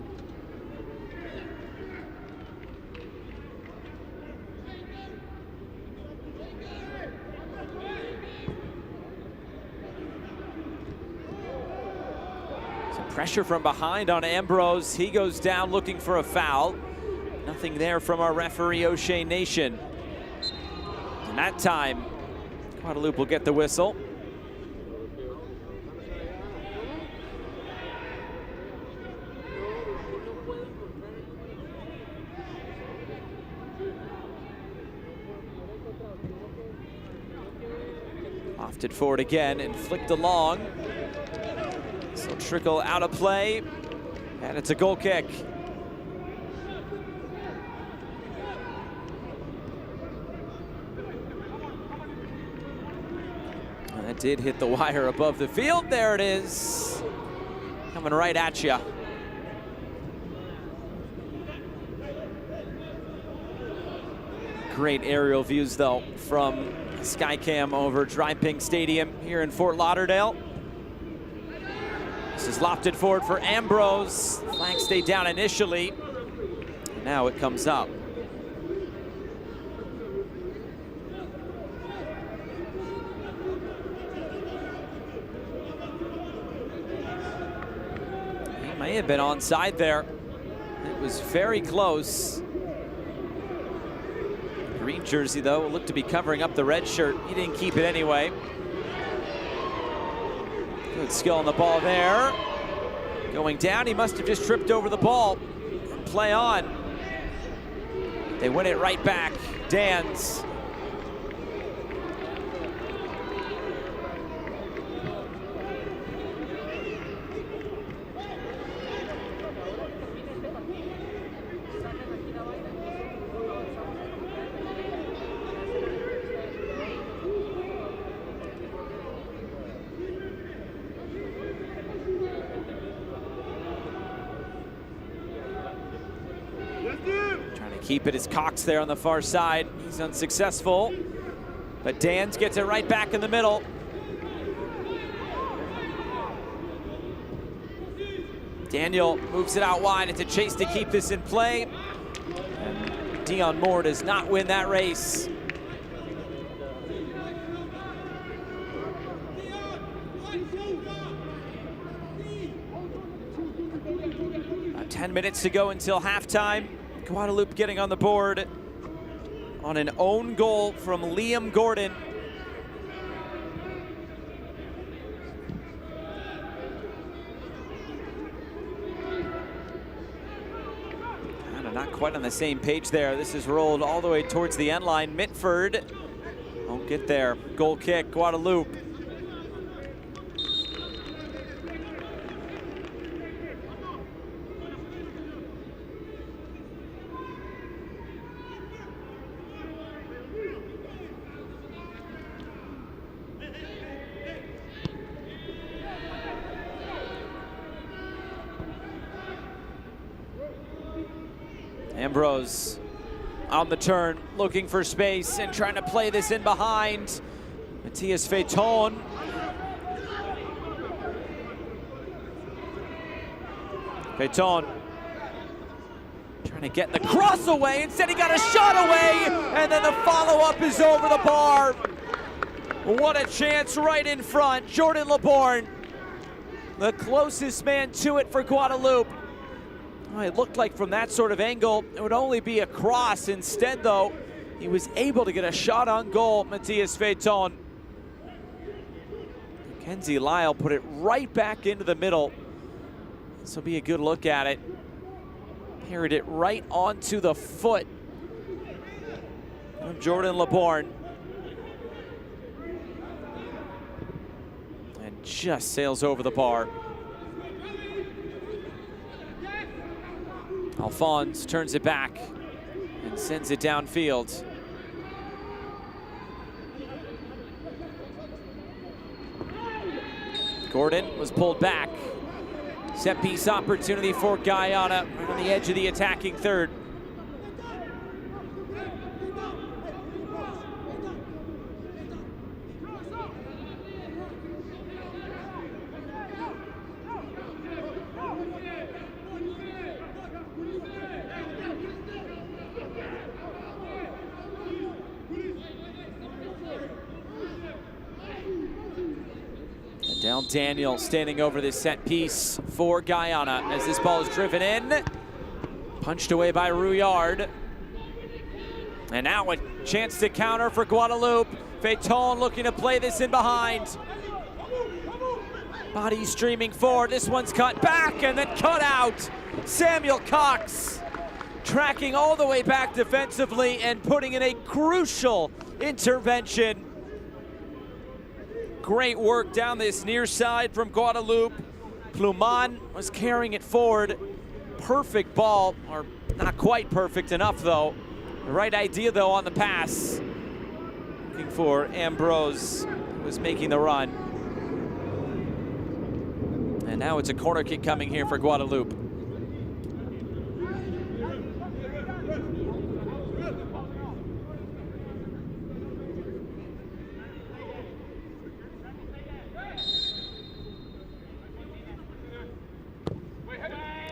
Some pressure from behind on Ambrose. He goes down looking for a foul. Nothing there from our referee, O'Shea Nation. And that time, Guadeloupe will get the whistle. Lofted forward again and flicked along. This will trickle out of play, and it's a goal kick. That did hit the wire above the field. There it is. Coming right at you. Great aerial views, though, from Skycam over Dry Pink Stadium here in Fort Lauderdale. This is lofted forward for Ambrose. Flag stayed down initially. Now it comes up. He may have been onside there. It was very close. Green jersey, though, looked to be covering up the red shirt. He didn't keep it anyway. Good skill on the ball there. Going down, he must have just tripped over the ball. Play on. They win it right back. Dans. Keep it as Cox there on the far side. He's unsuccessful, but Dans gets it right back in the middle. Daniel moves it out wide. It's a chase to keep this in play. And Dion Moore does not win that race. About 10 minutes to go until halftime. Guadeloupe getting on the board on an own goal from Liam Gordon. Kind of not quite on the same page there. This is rolled all the way towards the end line. Mitford won't get there. Goal kick, Guadeloupe. Ambrose on the turn, looking for space and trying to play this in behind. Matthias Feiton. Feiton trying to get the cross away. Instead, he got a shot away, and then the follow-up is over the bar. What a chance right in front. Jordan LeBourne, the closest man to it for Guadeloupe. It looked like from that sort of angle, it would only be a cross. Instead, though, he was able to get a shot on goal, Matthias Feiton. Mackenzie Lyle put it right back into the middle. This will be a good look at it. Parried it right onto the foot of Jordan LeBourne. And just sails over the bar. Alphonse turns it back and sends it downfield. Gordon was pulled back. Set piece opportunity for Guyana, right on the edge of the attacking third. Del Daniel standing over this set piece for Guyana as this ball is driven in. Punched away by Rouillard. And now a chance to counter for Guadeloupe. Feiton looking to play this in behind. Body streaming forward. This one's cut back and then cut out. Samuel Cox tracking all the way back defensively and putting in a crucial intervention. Great work down this near side from Guadeloupe. Pluman was carrying it forward. Perfect ball, or not quite perfect enough though. The right idea though on the pass. Looking for Ambrose, who was making the run. And now it's a corner kick coming here for Guadeloupe.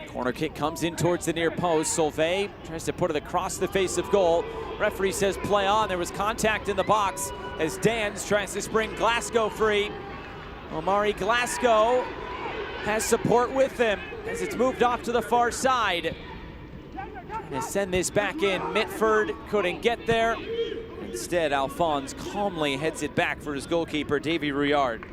Corner kick comes in towards the near post. Solvay tries to put it across the face of goal. Referee says play on. There was contact in the box as Dans tries to spring Glasgow free. Omari Glasgow has support with him as it's moved off to the far side. And send this back in. Mitford couldn't get there. Instead, Alphonse calmly heads it back for his goalkeeper, Davy Rouillard.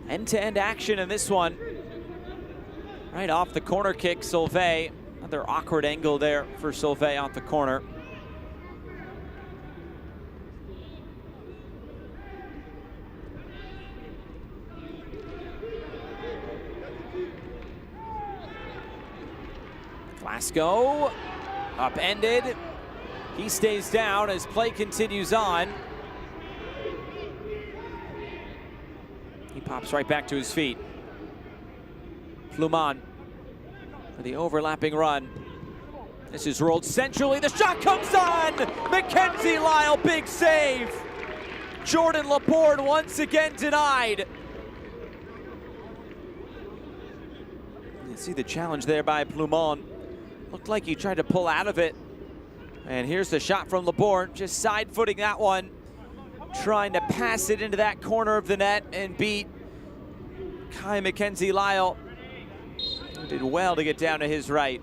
End-to-end action in this one. Right off the corner kick, Solvay. Another awkward angle there for Solvay off the corner. Glasgow, upended. He stays down as play continues on. He pops right back to his feet. Flumon for the overlapping run. This is rolled centrally. The shot comes on! Mackenzie Lyle, big save! Jordan Laporte once again denied. You see the challenge there by Flumon. Looked like he tried to pull out of it. And here's the shot from Laporte, just side-footing that one. Trying to pass it into that corner of the net and beat Kai Mackenzie Lyle. He did well to get down to his right.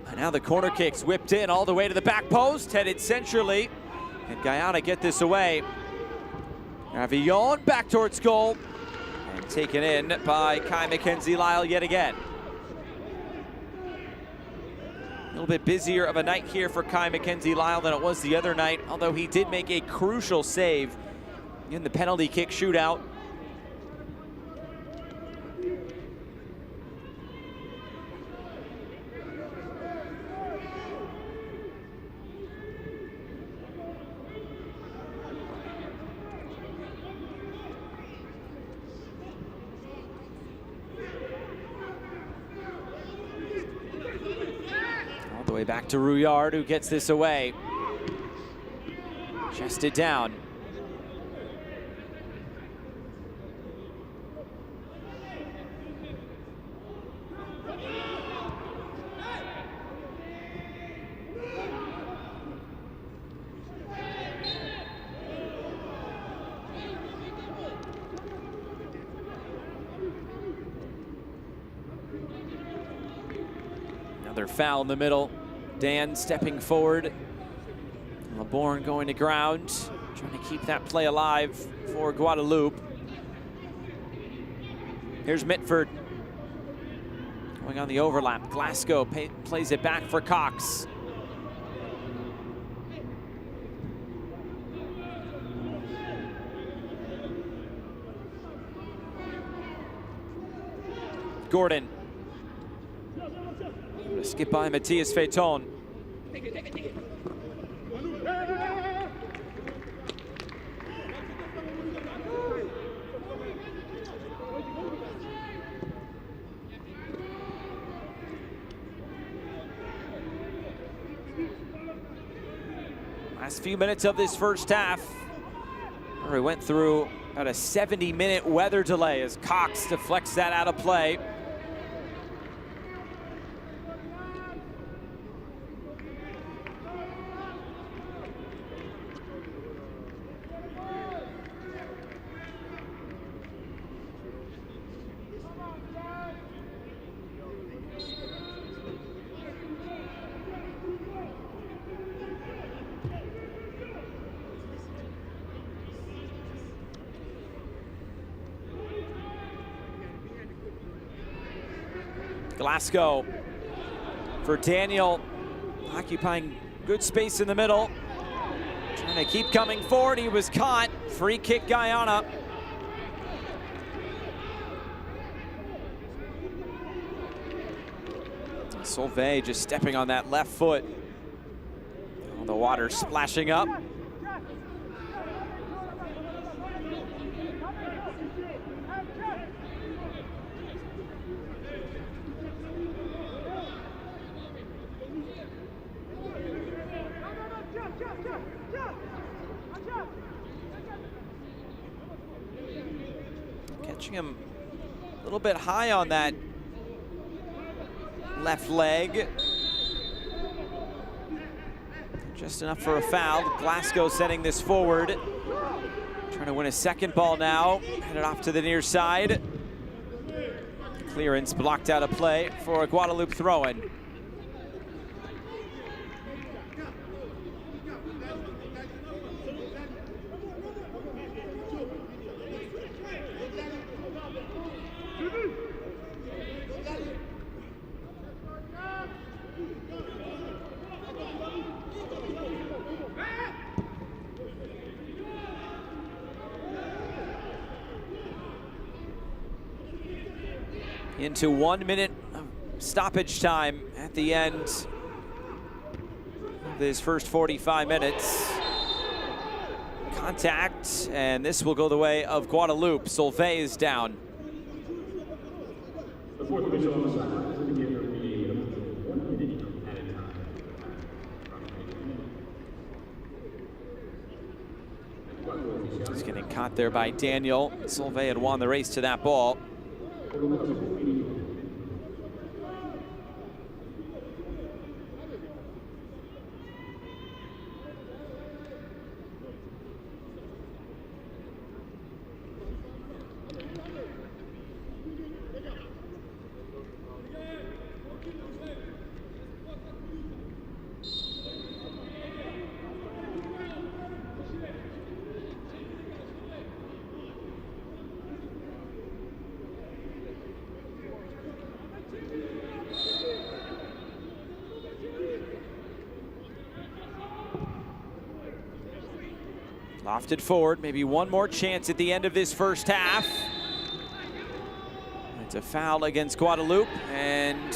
And now the corner kick's whipped in all the way to the back post, headed centrally. And Guyana get this away. Avillon back towards goal. And taken in by Kai Mackenzie Lyle yet again. A little bit busier of a night here for Kai Mackenzie Lyle than it was the other night, although he did make a crucial save in the penalty kick shootout. The way back to Rouillard, who gets this away. Chested down. Another foul in the middle. Dan stepping forward. LeBourne going to ground, trying to keep that play alive for Guadeloupe. Here's Mitford going on the overlap. Glasgow plays it back for Cox. Gordon. Skip by Matthias Feiton. Last few minutes of this first half, where we went through about a 70-minute weather delay as Cox deflects that out of play. Glasgow for Daniel, occupying good space in the middle. Trying to keep coming forward, he was caught. Free kick Guyana. Solveig just stepping on that left foot. Oh, the water splashing up. Catching him a little bit high on that left leg. Just enough for a foul. Glasgow sending this forward. Trying to win a second ball now. Headed off to the near side. Clearance blocked out of play for a Guadeloupe throw-in. Into 1 minute of stoppage time at the end of this first 45 minutes. Contact, and this will go the way of Guadeloupe. Solveig is down. The fourth official on the sideline is indicator reading 1 minute at a time. Just getting caught there by Daniel. Solveig had won the race to that ball. Lofted forward, maybe one more chance at the end of this first half. It's a foul against Guadeloupe, and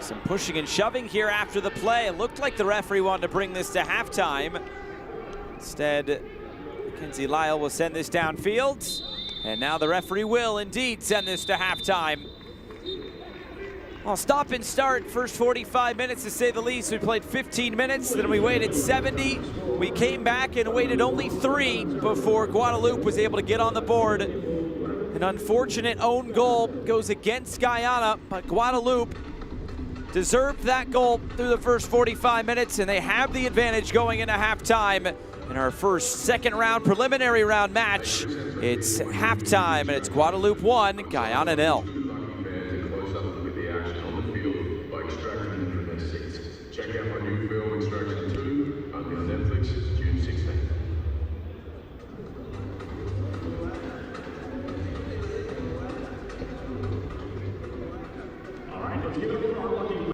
some pushing and shoving here after the play. It looked like the referee wanted to bring this to halftime. Instead, Mackenzie Lyle will send this downfield, and now the referee will indeed send this to halftime. Well, stop and start, first 45 minutes to say the least. We played 15 minutes, then we waited 70. We came back and waited only 3 before Guadeloupe was able to get on the board. An unfortunate own goal goes against Guyana, but Guadeloupe deserved that goal through the first 45 minutes, and they have the advantage going into halftime. In our first second round preliminary round match, it's halftime, and it's Guadeloupe 1, Guyana 0. Check out my new film, Instruction 2, on Netflix, June 16th. All right, let's give it a lucky.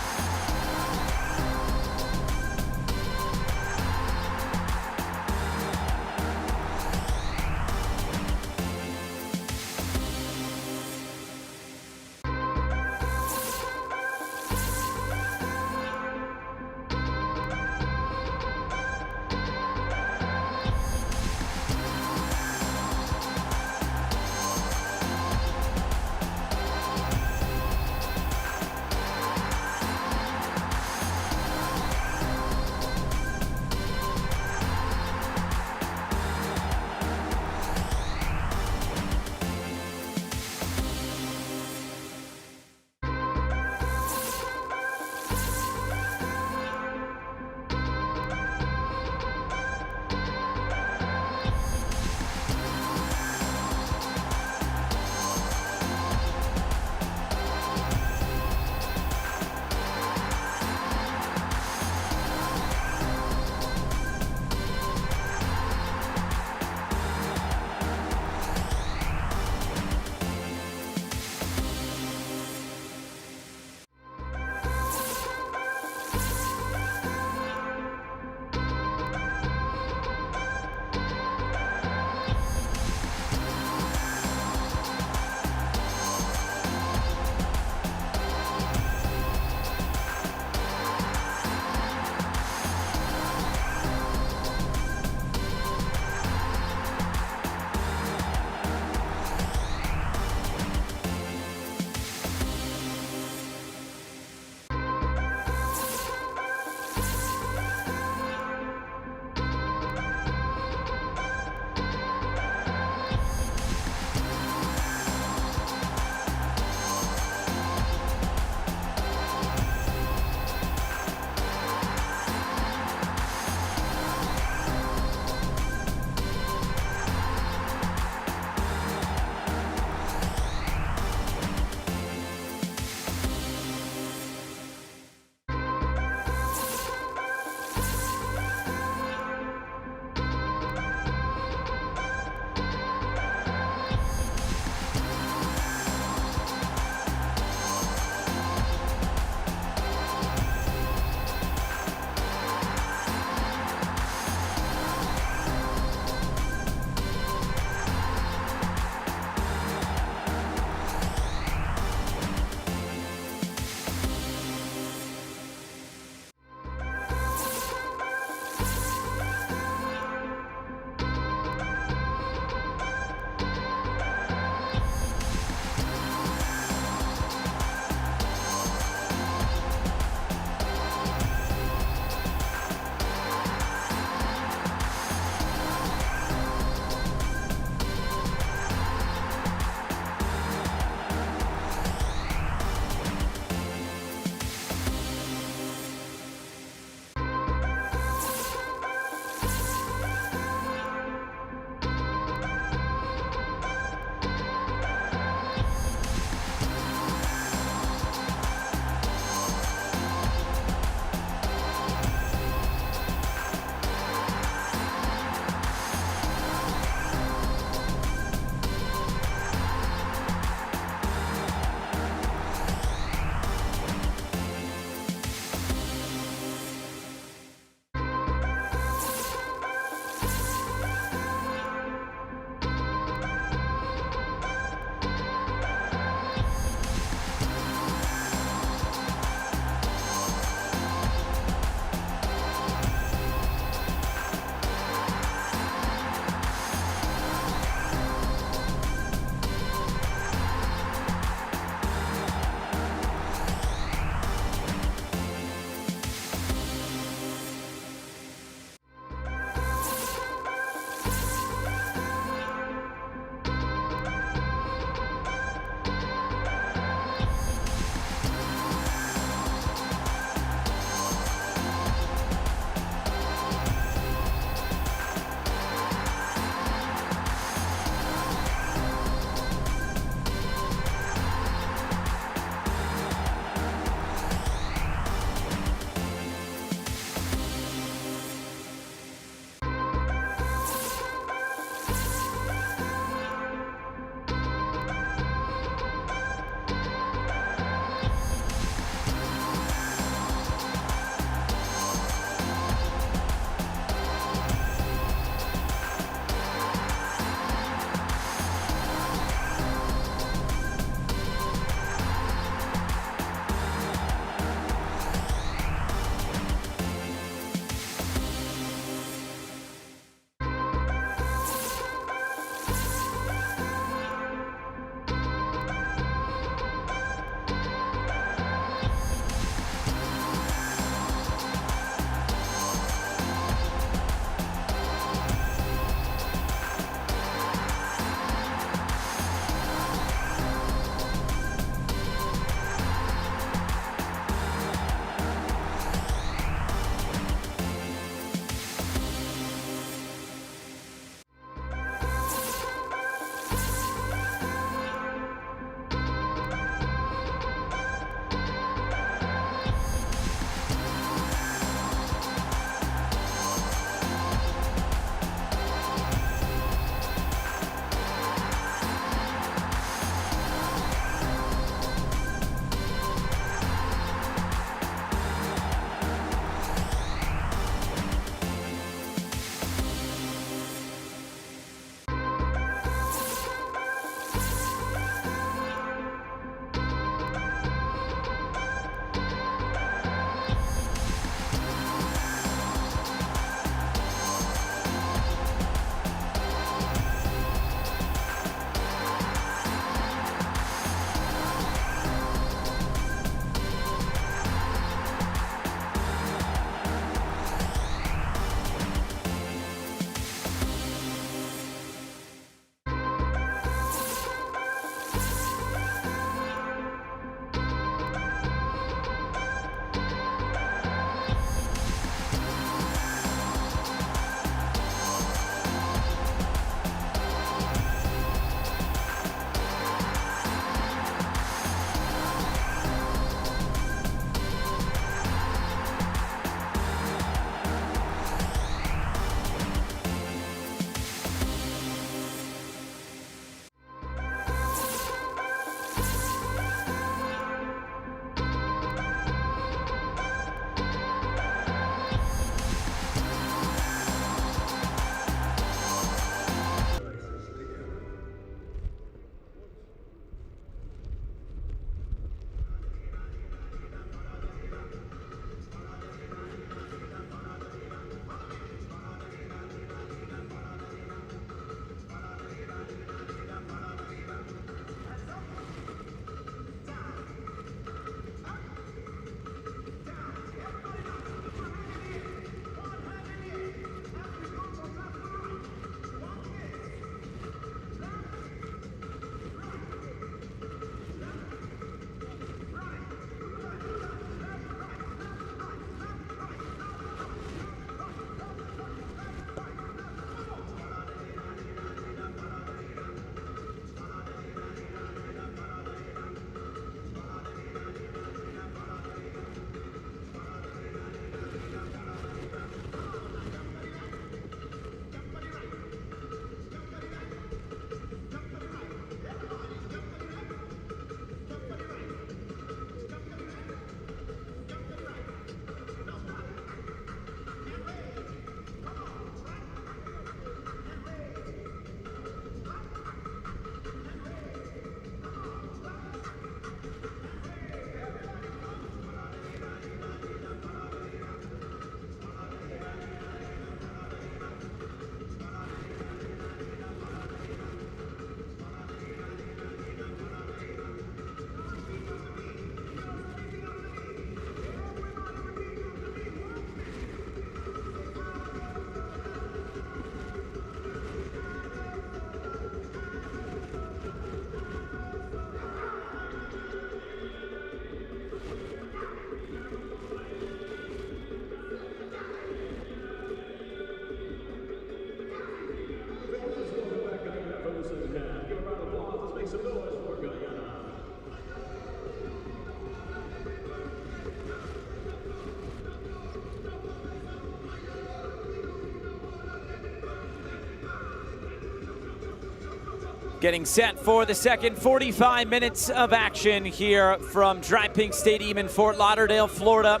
Getting set for the second 45 minutes of action here from Dry Pink Stadium in Fort Lauderdale, Florida.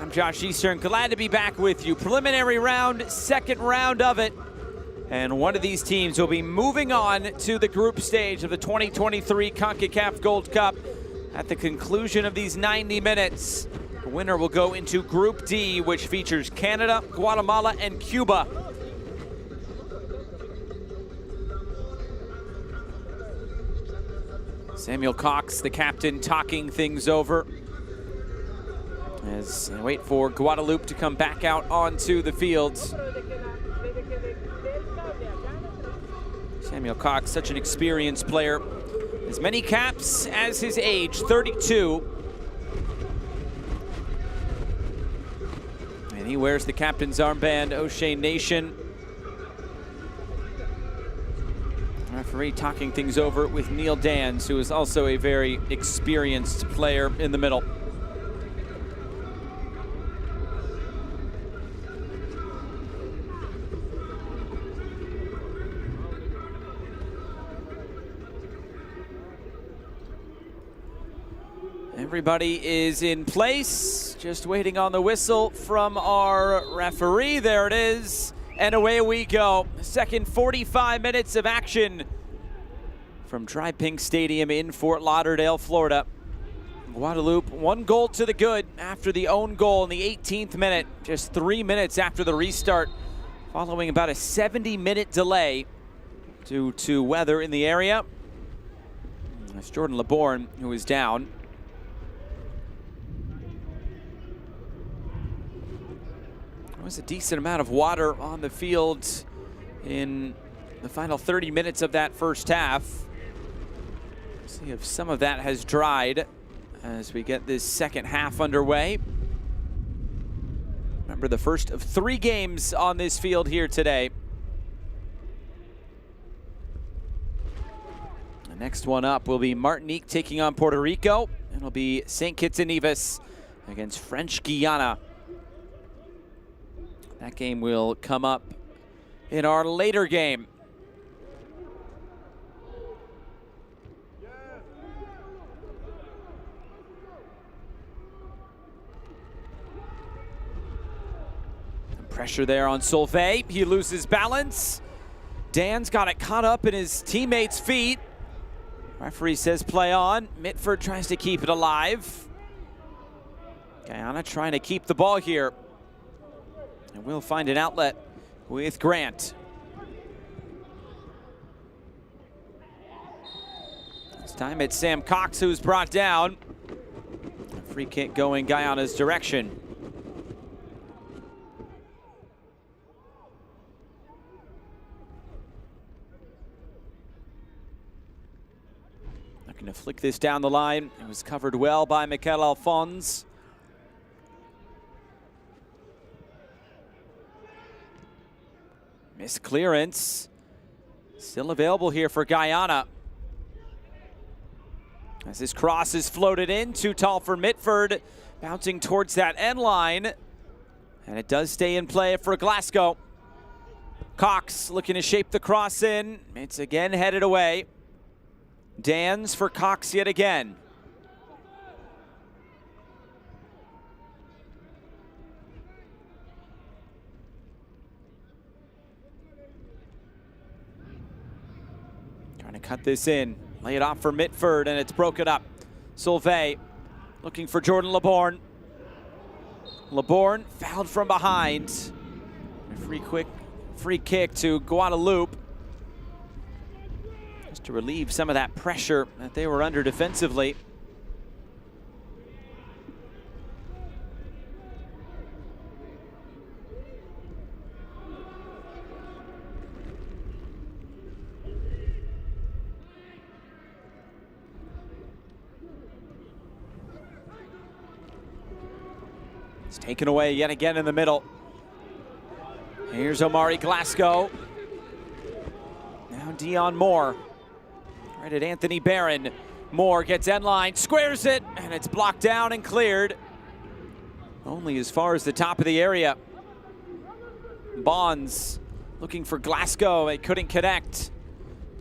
I'm Josh Eastern, glad to be back with you. Preliminary round, second round of it. And one of these teams will be moving on to the group stage of the 2023 Concacaf Gold Cup. At the conclusion of these 90 minutes, the winner will go into Group D, which features Canada, Guatemala, and Cuba. Samuel Cox, the captain, talking things over as they wait for Guadeloupe to come back out onto the field. Samuel Cox, such an experienced player. As many caps as his age, 32. And he wears the captain's armband, O'Shea Nation. Referee talking things over with Neil Dans, who is also a very experienced player in the middle. Everybody is in place, just waiting on the whistle from our referee. There it is. And away we go. Second 45 minutes of action from Dry Pink Stadium in Fort Lauderdale, Florida. Guadeloupe, 1 goal to the good after the own goal in the 18th minute, just 3 minutes after the restart, following about a 70-minute delay due to weather in the area. That's Jordan LeBourne, who is down. There was a decent amount of water on the field in the final 30 minutes of that first half. See if some of that has dried as we get this second half underway. Remember, the first of 3 games on this field here today. The next one up will be Martinique taking on Puerto Rico. It'll be St. Kitts and Nevis against French Guyana. That game will come up in our later game. Pressure there on Solvay. He loses balance. Dan's got it caught up in his teammate's feet. Referee says play on. Mitford tries to keep it alive. Guyana trying to keep the ball here. And we'll find an outlet with Grant. This time it's Sam Cox who's brought down. A free kick going Guyana's direction. Looking to flick this down the line. It was covered well by Mikel Alphonse. Missed clearance. Still available here for Guyana. As this cross is floated in, too tall for Mitford. Bouncing towards that end line. And it does stay in play for Glasgow. Cox looking to shape the cross in. It's again headed away. Dans for Cox yet again. Trying to cut this in. Lay it off for Mitford, and it's broken up. Solvay looking for Jordan LeBourne. LeBourne fouled from behind. A free kick to Guadeloupe. Just to relieve some of that pressure that they were under defensively. It's taken away yet again in the middle. Here's Omari Glasgow. Now Dion Moore. Right at Anthony Barron. Moore gets end line, squares it, and it's blocked down and cleared. Only as far as the top of the area. Bonds looking for Glasgow. They couldn't connect.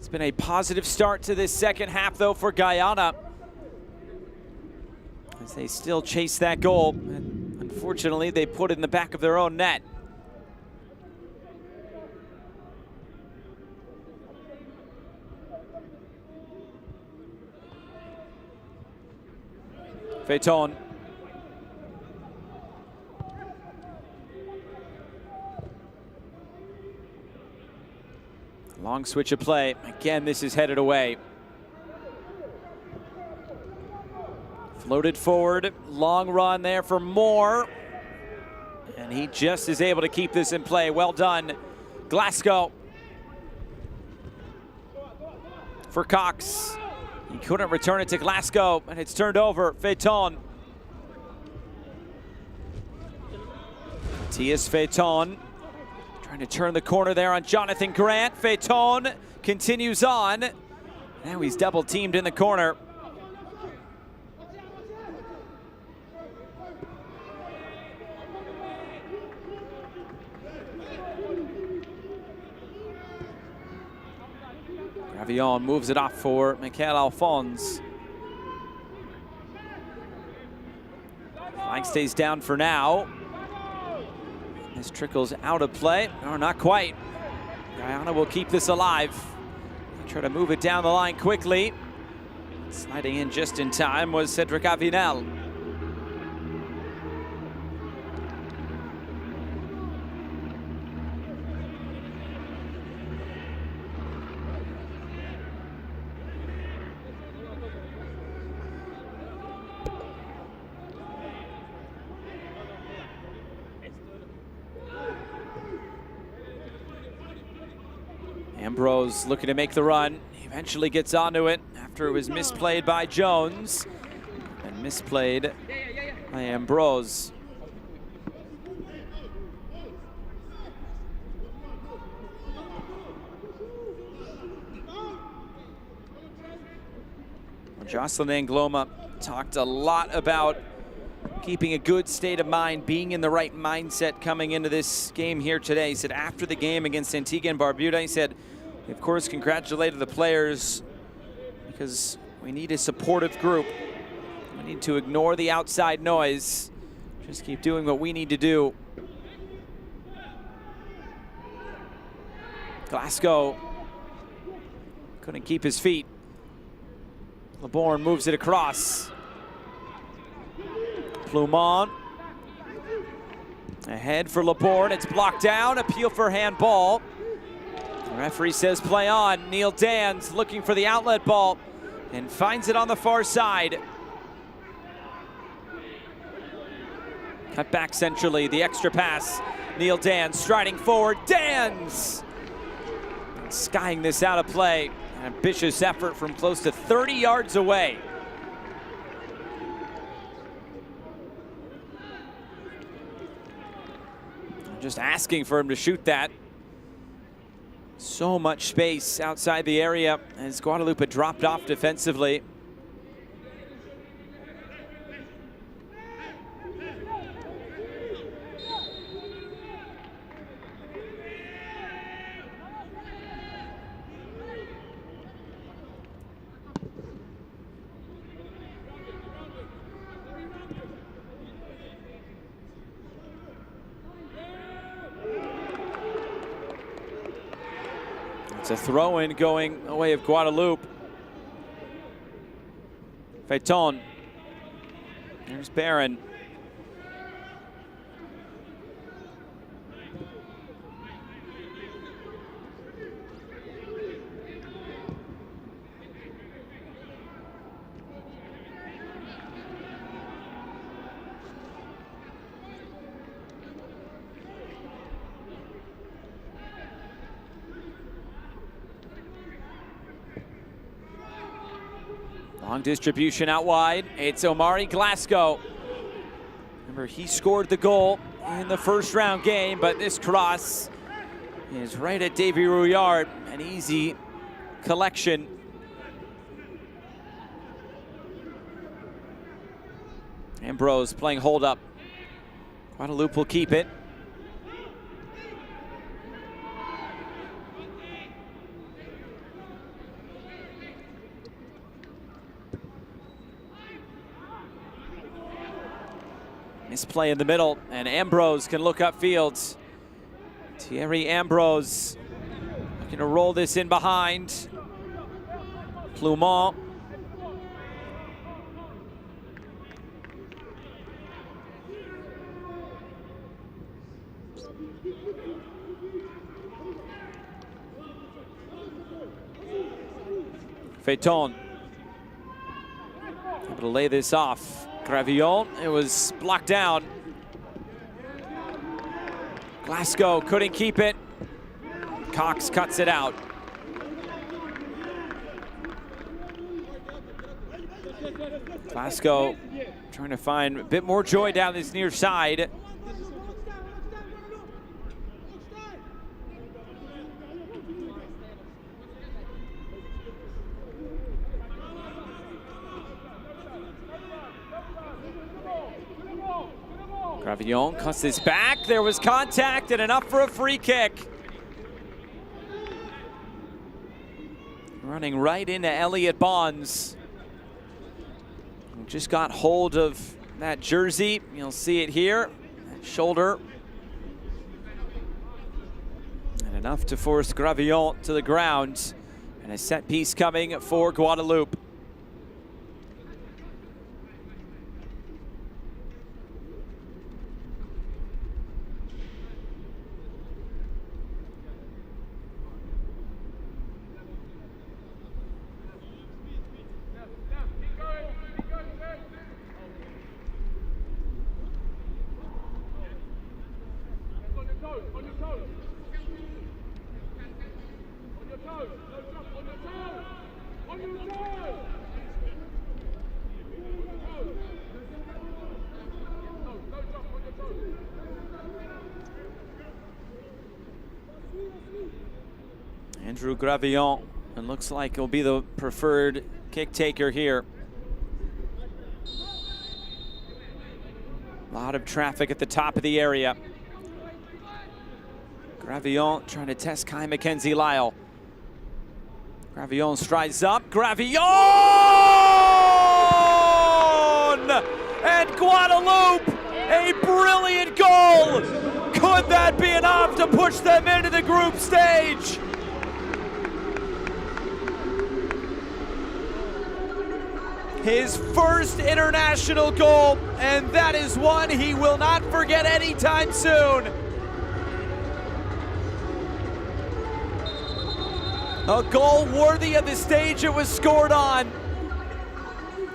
It's been a positive start to this second half, though, for Guyana, as they still chase that goal. And unfortunately, they put it in the back of their own net. Phaeton. Long switch of play. Again, this is headed away. Floated forward. Long run there for Moore. And he just is able to keep this in play. Well done, Glasgow. For Cox. He couldn't return it to Glasgow, and it's turned over. Phaeton. Matthias Phaeton trying to turn the corner there on Jonathan Grant. Phaeton continues on. Now he's double teamed in the corner. Gravillon moves it off for Michael Alphonse. Flag stays down for now. This trickles out of play. No, not quite. Guyana will keep this alive. They'll try to move it down the line quickly. Sliding in just in time was Cedric Avinel. Ambrose looking to make the run. He eventually gets onto it after it was misplayed by Jones and misplayed by Ambrose. Jocelyn Angloma talked a lot about keeping a good state of mind, being in the right mindset coming into this game here today. He said after the game against Antigua and Barbuda, he said, of course, congratulated the players because we need a supportive group. We need to ignore the outside noise. Just keep doing what we need to do. Glasgow couldn't keep his feet. LeBourne moves it across. Plumont ahead for LeBourne. It's blocked down. Appeal for handball. The referee says play on. Neil Dans looking for the outlet ball and finds it on the far side. Cut back centrally. The extra pass. Neil Dans striding forward. Dans skying this out of play. An ambitious effort from close to 30 yards away. Just asking for him to shoot that. So much space outside the area as Guadeloupe had dropped off defensively. It's a throw-in going away of Guadeloupe. Phaeton. There's Barron. Long distribution out wide. It's Omari Glasgow. Remember, he scored the goal in the first round game, but this cross is right at Davy Rouillard. An easy collection. Ambrose playing hold up. Guadeloupe will keep it. Misplay in the middle, and Ambrose can look upfield. Thierry Ambrose looking to roll this in behind. Plumont. Phaeton able to lay this off. Gravillon, it was blocked down. Glasgow couldn't keep it. Cox cuts it out. Glasgow trying to find a bit more joy down this near side. Gravillon cuts this back. There was contact and enough for a free kick. Running right into Elliot Bonds. Just got hold of that jersey. You'll see it here. Shoulder. And enough to force Gravillon to the ground. And a set piece coming for Guadeloupe. Andrew Gravillon, and looks like he'll be the preferred kick taker here. A lot of traffic at the top of the area. Gravillon trying to test Kai Mackenzie Lyle. Gravillon strides up. Gravillon! And Guadeloupe, a brilliant goal! Could that be enough to push them into the group stage? His first international goal, and that is one he will not forget anytime soon. A goal worthy of the stage it was scored on.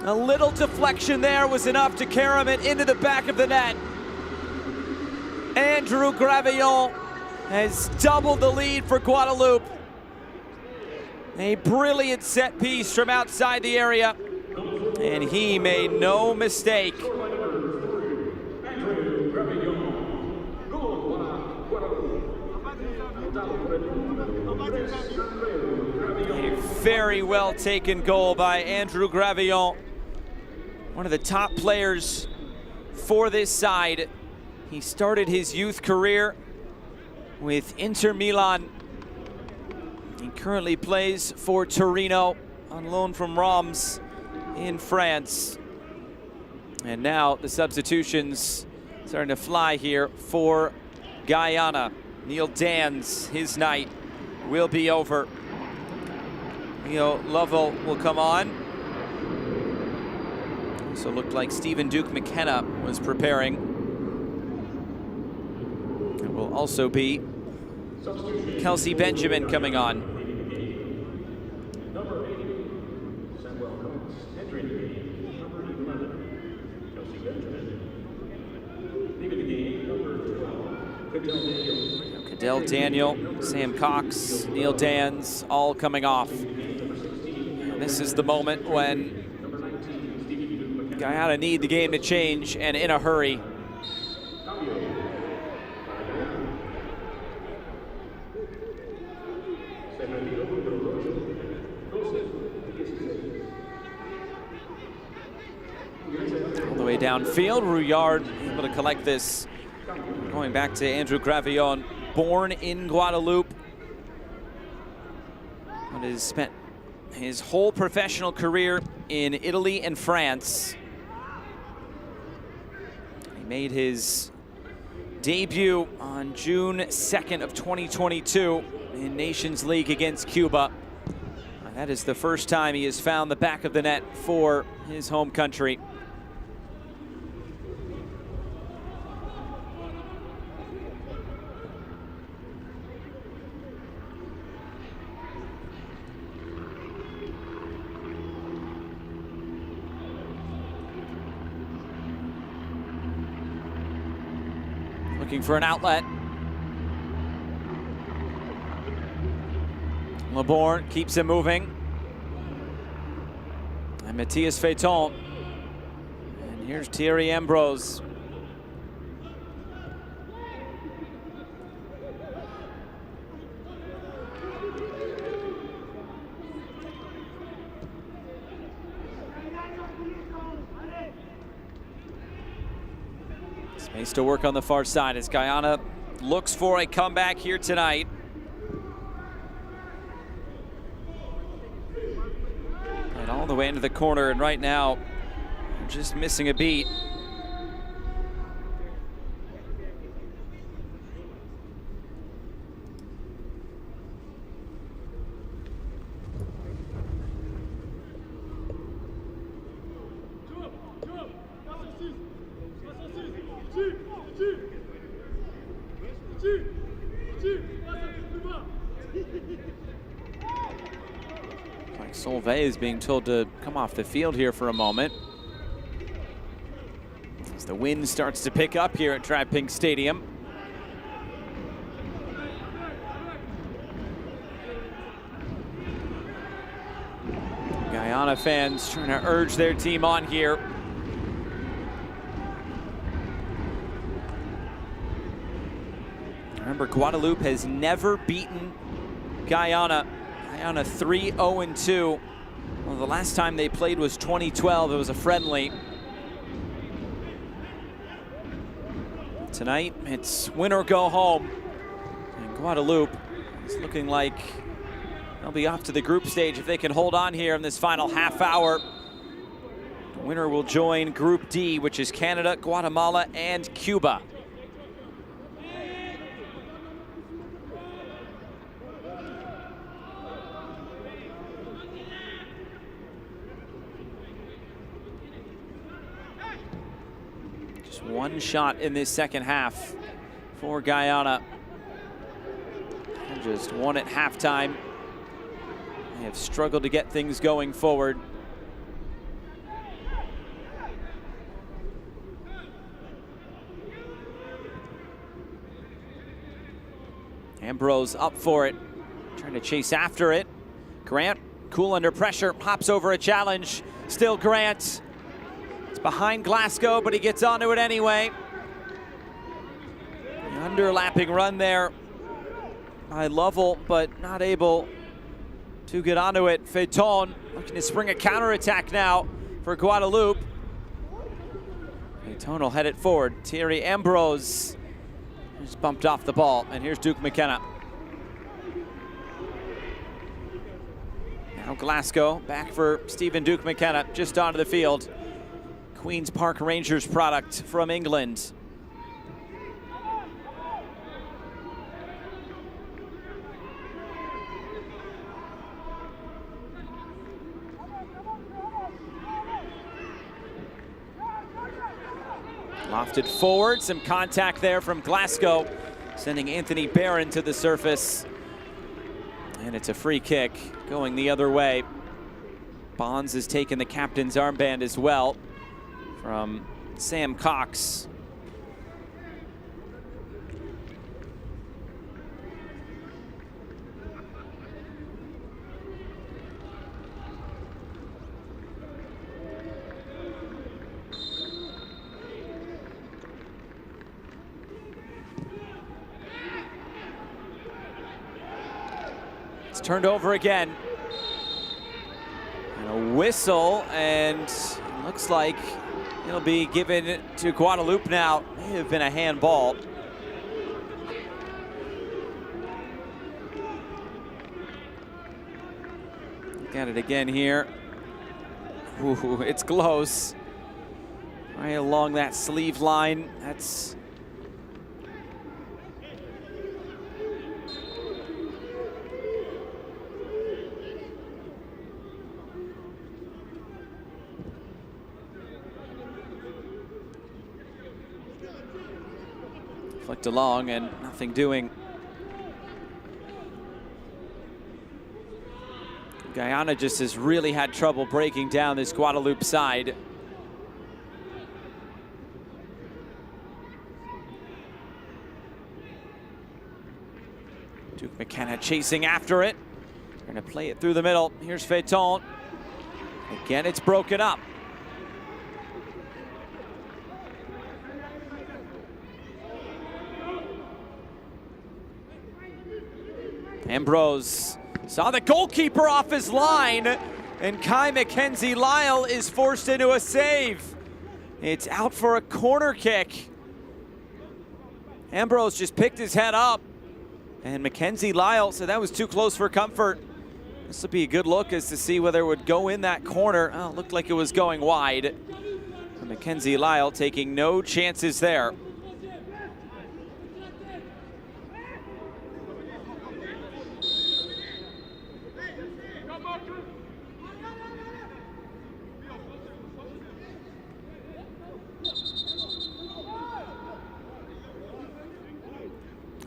A little deflection there was enough to carry it into the back of the net. Andrew Gravillon has doubled the lead for Guadeloupe. A brilliant set piece from outside the area. And he made no mistake. A very well taken goal by Andrew Gravillon. One of the top players for this side. He started his youth career with Inter Milan. He currently plays for Torino on loan from Reims in France. And now the substitutions starting to fly here for Guyana. Neil Dan's, his night will be over. Leo Lovell will come on. Also looked like Stephen Duke McKenna was preparing. It will also be Kelsey Benjamin coming on. Cadell Daniel, Sam Cox, Neil Dans, all coming off. And this is the moment when Guyana need the game to change, and in a hurry. All the way downfield, Rouillard able to collect this. Going back to Andrew Gravillon, born in Guadeloupe, but has spent his whole professional career in Italy and France. He made his debut on June 2nd of 2022 in Nations League against Cuba. That is the first time he has found the back of the net for his home country. Looking for an outlet. Laborn keeps it moving. And Matthias Feiton. And here's Thierry Ambrose. Space to work on the far side as Guyana looks for a comeback here tonight. And all the way into the corner, and right now, just missing a beat. Like Solvay is being told to come off the field here for a moment. As the wind starts to pick up here at DRV Stadium. Guyana fans trying to urge their team on here. Remember, Guadeloupe has never beaten Guyana. Guyana 3-0-2. Well, the last time they played was 2012. It was a friendly. Tonight, it's win or go home. And Guadeloupe is looking like they'll be off to the group stage if they can hold on here in this final half hour. The winner will join Group D, which is Canada, Guatemala, and Cuba. One shot in this second half for Guyana. And just one at halftime. They have struggled to get things going forward. Ambrose up for it, trying to chase after it. Grant, cool under pressure, hops over a challenge. Still Grant. Behind Glasgow, but he gets onto it anyway. The underlapping run there by Lovell, but not able to get onto it. Feiton looking to spring a counterattack now for Guadeloupe. Feiton will head it forward. Thierry Ambrose just bumped off the ball, and here's Duke McKenna. Now Glasgow back for Stephen Duke McKenna, just onto the field. Queen's Park Rangers product from England. Lofted forward, some contact there from Glasgow, sending Anthony Barron to the surface. And it's a free kick going the other way. Bonds has taken the captain's armband as well from Sam Cox. It's turned over again. And a whistle, and it looks like it'll be given to Guadeloupe now. May have been a handball. Look at it again here. Ooh, it's close. right along that sleeve line. That's flicked along and nothing doing. Guyana just has really had trouble breaking down this Guadeloupe side. Duke McKenna chasing after it. They're gonna play it through the middle. Here's Phaeton. Again, it's broken up. Ambrose saw the goalkeeper off his line, and Kai Mackenzie Lyle is forced into a save. It's out for a corner kick. Ambrose just picked his head up, and Mackenzie Lyle said that was too close for comfort. This will be a good look as to see whether it would go in that corner. Oh, it looked like it was going wide. And Mackenzie Lyle taking no chances there.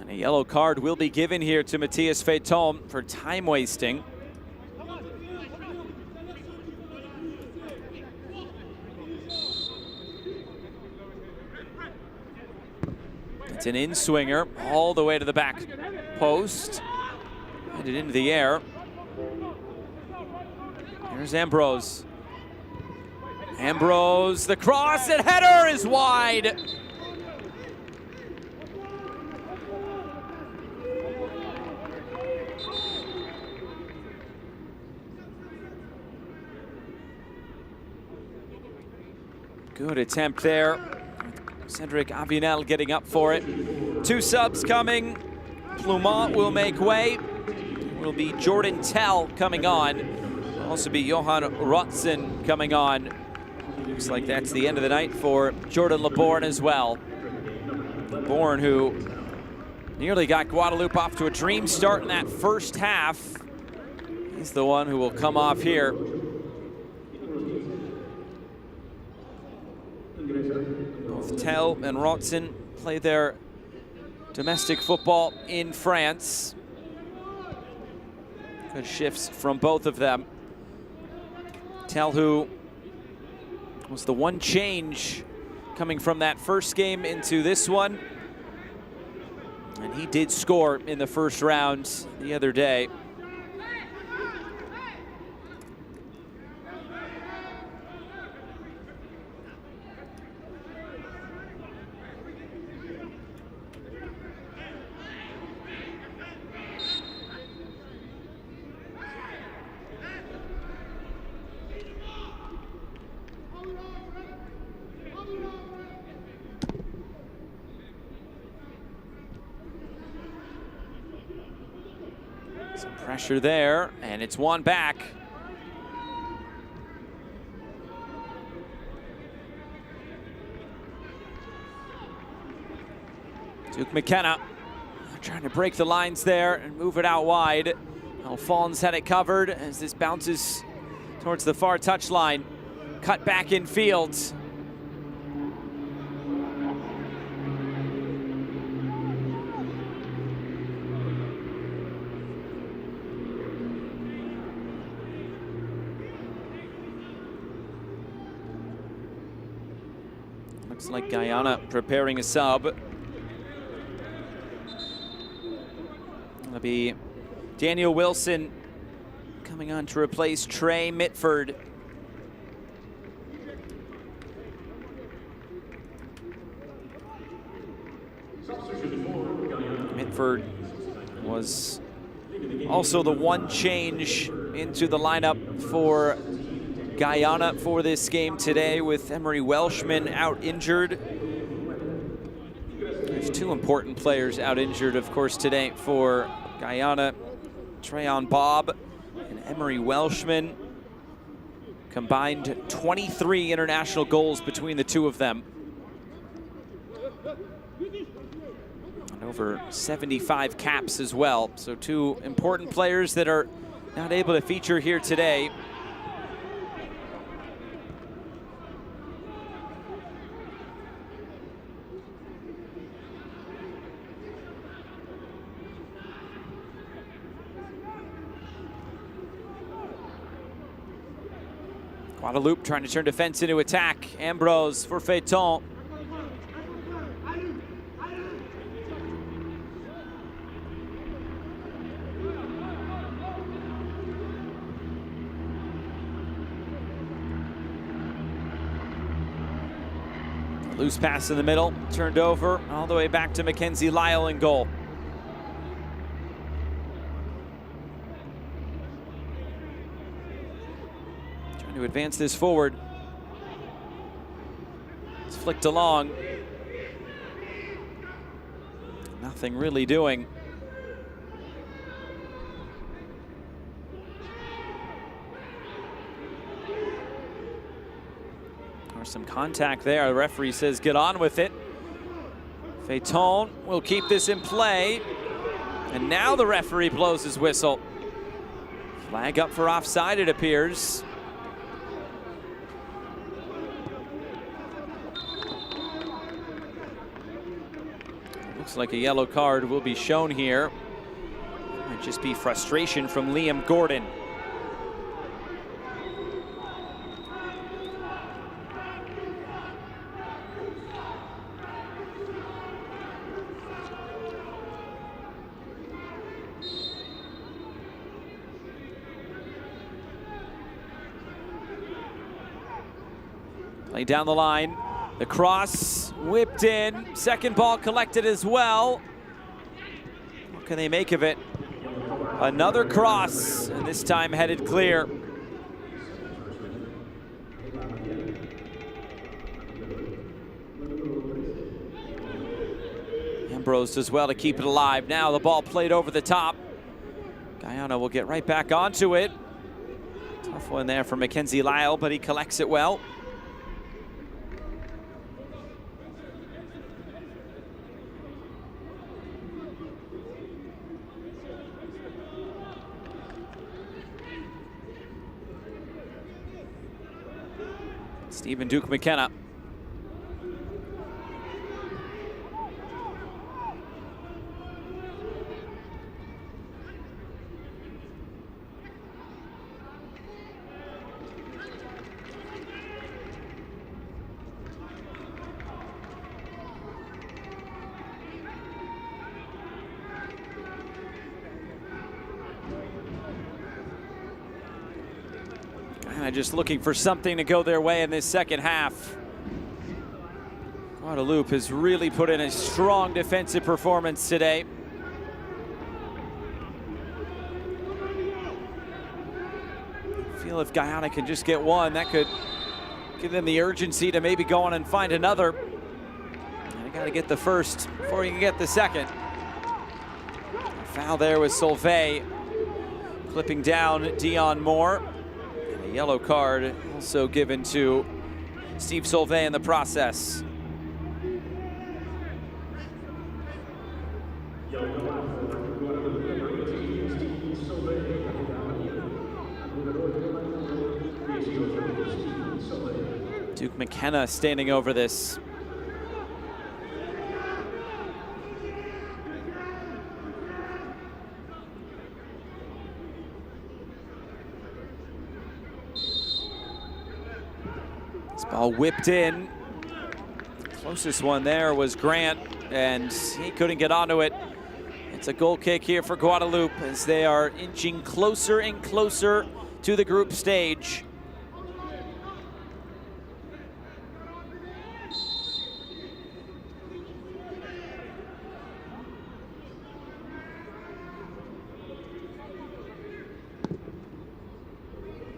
A yellow card will be given here to Matthias Phaeton for time wasting. It's an in-swinger all the way to the back post. Headed into the air. Here's Ambrose. Ambrose, the cross and header is wide. Good attempt there. Cedric Avinel getting up for it. Two subs coming. Plumont will make way. Will be Jordan Tell coming on. Will also be Johan Rotzen coming on. Looks like that's the end of the night for Jordan Laborn as well. Laborn, who nearly got Guadeloupe off to a dream start in that first half. He's the one who will come off here. Both Tell and Rotzen play their domestic football in France. Good shifts from both of them. Tell, who was the one change coming from that first game into this one. And he did score in the first round the other day. Some pressure there, and it's one back. Duke McKenna trying to break the lines there and move it out wide. Alphonse had it covered as this bounces towards the far touchline. Cut back in field. Looks like Guyana preparing a sub. It'll be Daniel Wilson coming on to replace Trey Mitford. Mitford was also the one change into the lineup for Guyana for this game today, with Emery Welshman out injured. There's two important players out injured, of course, today for Guyana. Trayon Bobb and Emery Welshman. Combined 23 international goals between the two of them. And over 75 caps as well. So two important players that are not able to feature here today. Guadeloupe trying to turn defense into attack. Ambrose for Phaeton. Loose pass in the middle, turned over all the way back to Mackenzie Lyle in goal. To advance this forward. It's flicked along. Nothing really doing. There's some contact there. The referee says get on with it. Phaeton will keep this in play. And now the referee blows his whistle. Flag up for offside, it appears. Looks like a yellow card will be shown here. Might just be frustration from Liam Gordon. Play down the line. The cross whipped in. Second ball collected as well. What can they make of it? Another cross, and this time headed clear. Ambrose does well to keep it alive. Now the ball played over the top. Guyana will get right back onto it. Tough one there for Mackenzie Lyle, but he collects it well. Stephen Duke McKenna. Just looking for something to go their way in this second half. Guadeloupe has really put in a strong defensive performance today. I feel if Guyana can just get one, that could give them the urgency to maybe go on and find another. You got to get the first before you can get the second. A foul there with Solvay, clipping down Dion Moore. A yellow card also given to Steve Solvay in the process. Duke McKenna standing over this. Ball whipped in. Closest one there was Grant, and he couldn't get onto it. It's a goal kick here for Guadeloupe as they are inching closer and closer to the group stage.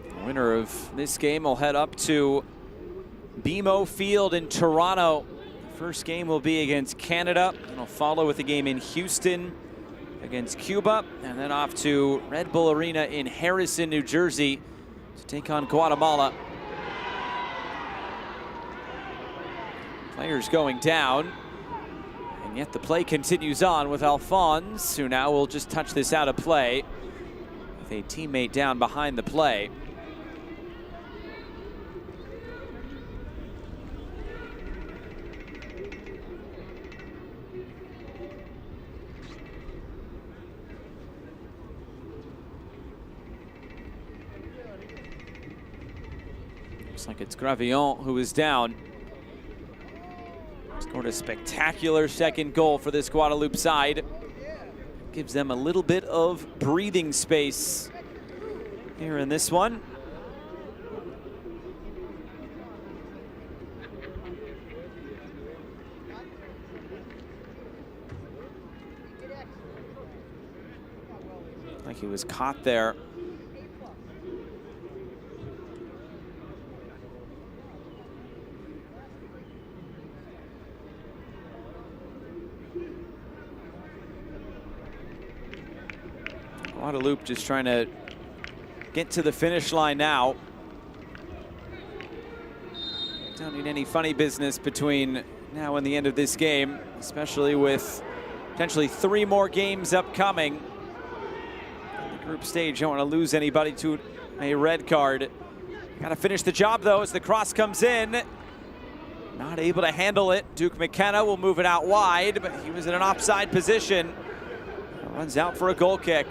The winner of this game will head up to BMO Field in Toronto. First game will be against Canada, and will follow with a game in Houston against Cuba, and then off to Red Bull Arena in Harrison, New Jersey to take on Guatemala. Players going down, and yet the play continues on with Alphonse, who now will just touch this out of play with a teammate down behind the play. Looks like it's Gravillon who is down. Scored a spectacular second goal for this Guadeloupe side. Gives them a little bit of breathing space here in this one. Like he was caught there. Guadeloupe just trying to get to the finish line now. Don't need any funny business between now and the end of this game, especially with potentially 3 more games upcoming. In the group stage, don't want to lose anybody to a red card. Got to finish the job though as the cross comes in. Not able to handle it. Duke McKenna will move it out wide, but he was in an offside position. Runs out for a goal kick.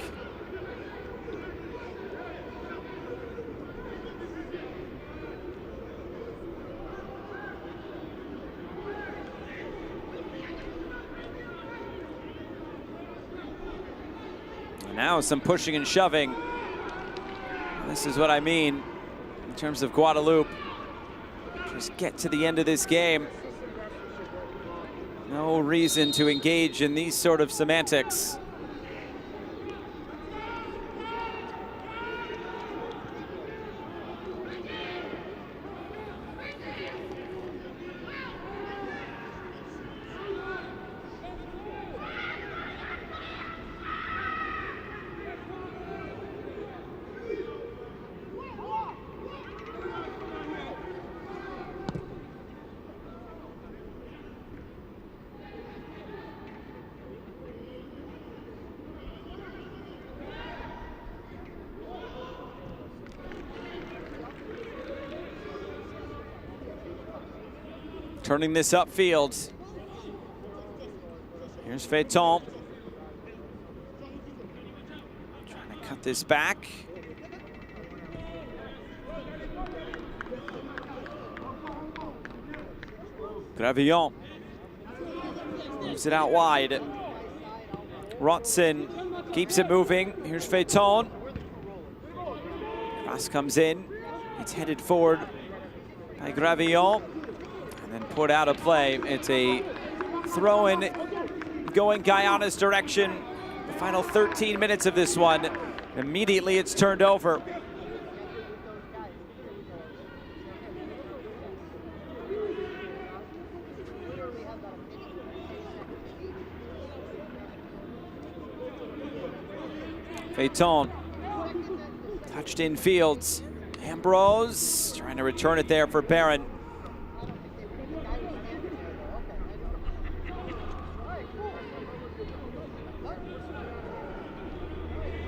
Now some pushing and shoving. This is what I mean in terms of Guadeloupe. Just get to the end of this game. No reason to engage in these sort of semantics. Turning this upfield. Here's Phaeton. Trying to cut this back. Gravillon moves it out wide. Rotson keeps it moving. Here's Phaeton. Cross comes in. It's headed forward by Gravillon. And then put out of play. It's a throw-in going Guyana's direction. The final 13 minutes of this one. Immediately it's turned over. Phaeton touched in fields. Ambrose trying to return it there for Barron.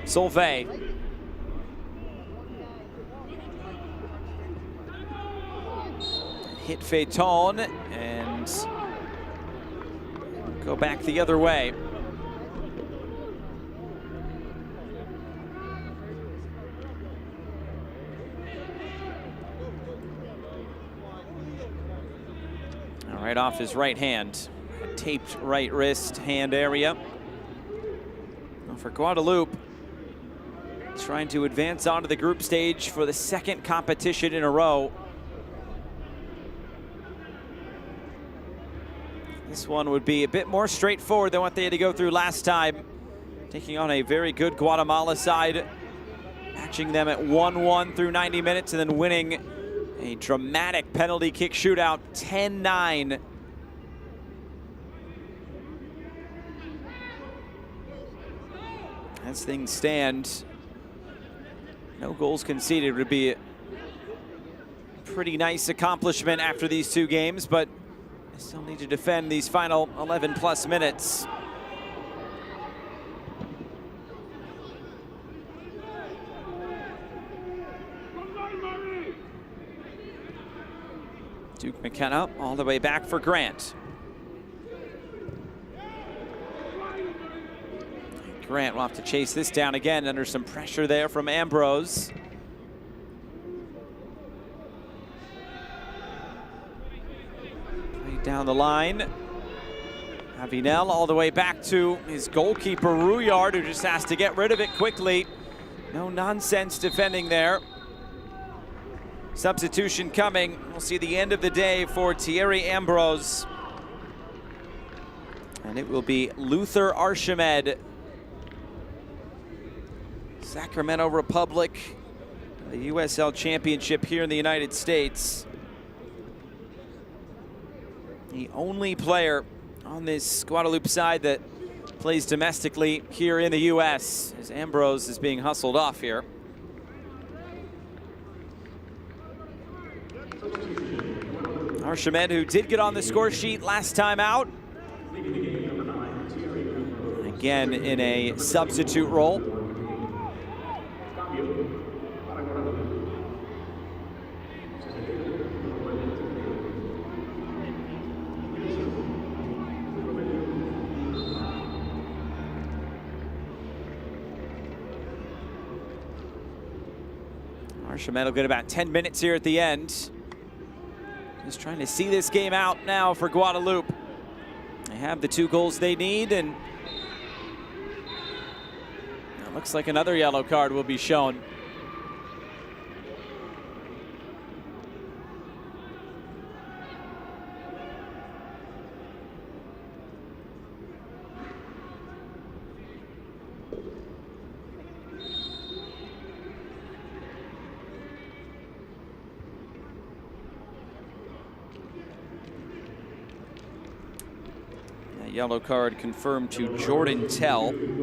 Solvay. Hit Phaeton and go back the other way. Right off his right hand. Taped right wrist, hand area. Well, for Guadeloupe, trying to advance onto the group stage for the second competition in a row. This one would be a bit more straightforward than what they had to go through last time. Taking on a very good Guatemala side, matching them at 1-1 through 90 minutes and then winning a dramatic penalty kick shootout, 10-9. As things stand, no goals conceded would be pretty nice accomplishment after these 2 games, but they still need to defend these final 11+ minutes. Duke McKenna all the way back for Grant. Grant will have to chase this down again under some pressure there from Ambrose. Play down the line. Avinel all the way back to his goalkeeper, Rouillard, who just has to get rid of it quickly. No nonsense defending there. Substitution coming. We'll see the end of the day for Thierry Ambrose. And it will be Luther Archimed. Sacramento Republic, the USL Championship here in the United States. The only player on this Guadeloupe side that plays domestically here in the US, as Ambrose is being hustled off here. Archimed, who did get on the score sheet last time out. Again, in a substitute role. Archimed will get about 10 minutes here at the end. Just trying to see this game out now for Guadeloupe. They have the 2 goals they need, and it looks like another yellow card will be shown. Yellow card confirmed to Jordan Tell. Looking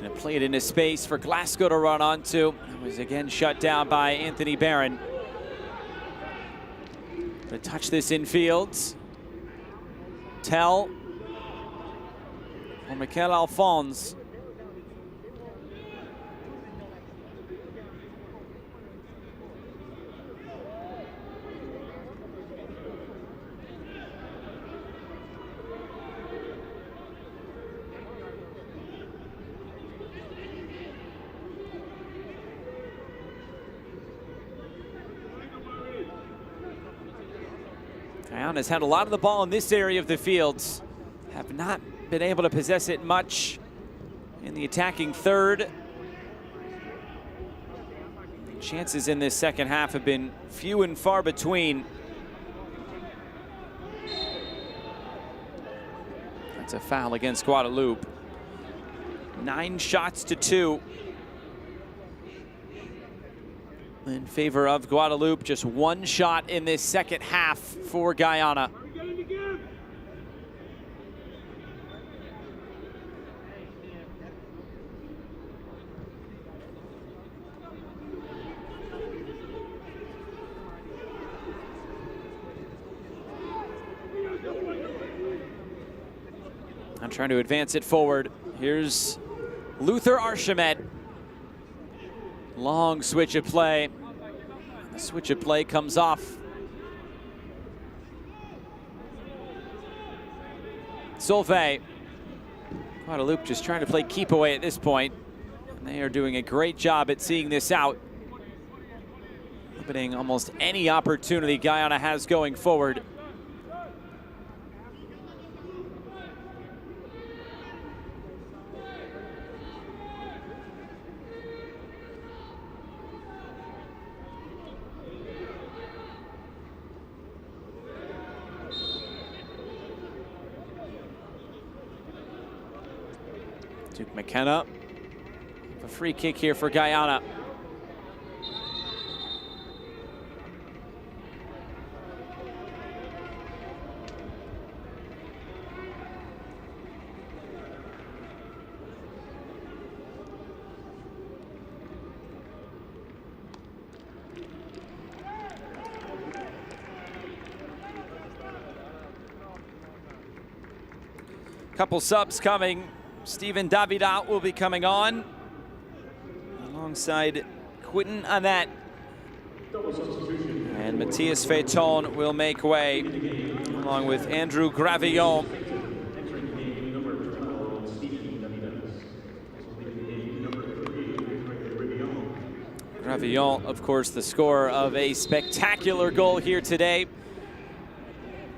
to play it into space for Glasgow to run onto. It was again shut down by Anthony Barron. To touch this infield. Tell. For Mikel Alphonse. Guyana's had a lot of the ball in this area of the field. Have not been able to possess it much in the attacking third. Chances in this second half have been few and far between. That's a foul against Guadeloupe. 9 shots to 2 in favor of Guadeloupe. Just 1 shot in this second half for Guyana. I'm trying to advance it forward. Here's Luther Archimed. Long switch of play. The switch of play comes off. Solvay. Guadeloupe just trying to play keep away at this point. And they are doing a great job at seeing this out. Limiting almost any opportunity Guyana has going forward. Duke McKenna, a free kick here for Guyana. Couple subs coming. Steven Davida will be coming on alongside Quentin Annette. And Matthias Feiton will make way along with Andrew Gravillon. Gravillon, of course, the scorer of a spectacular goal here today.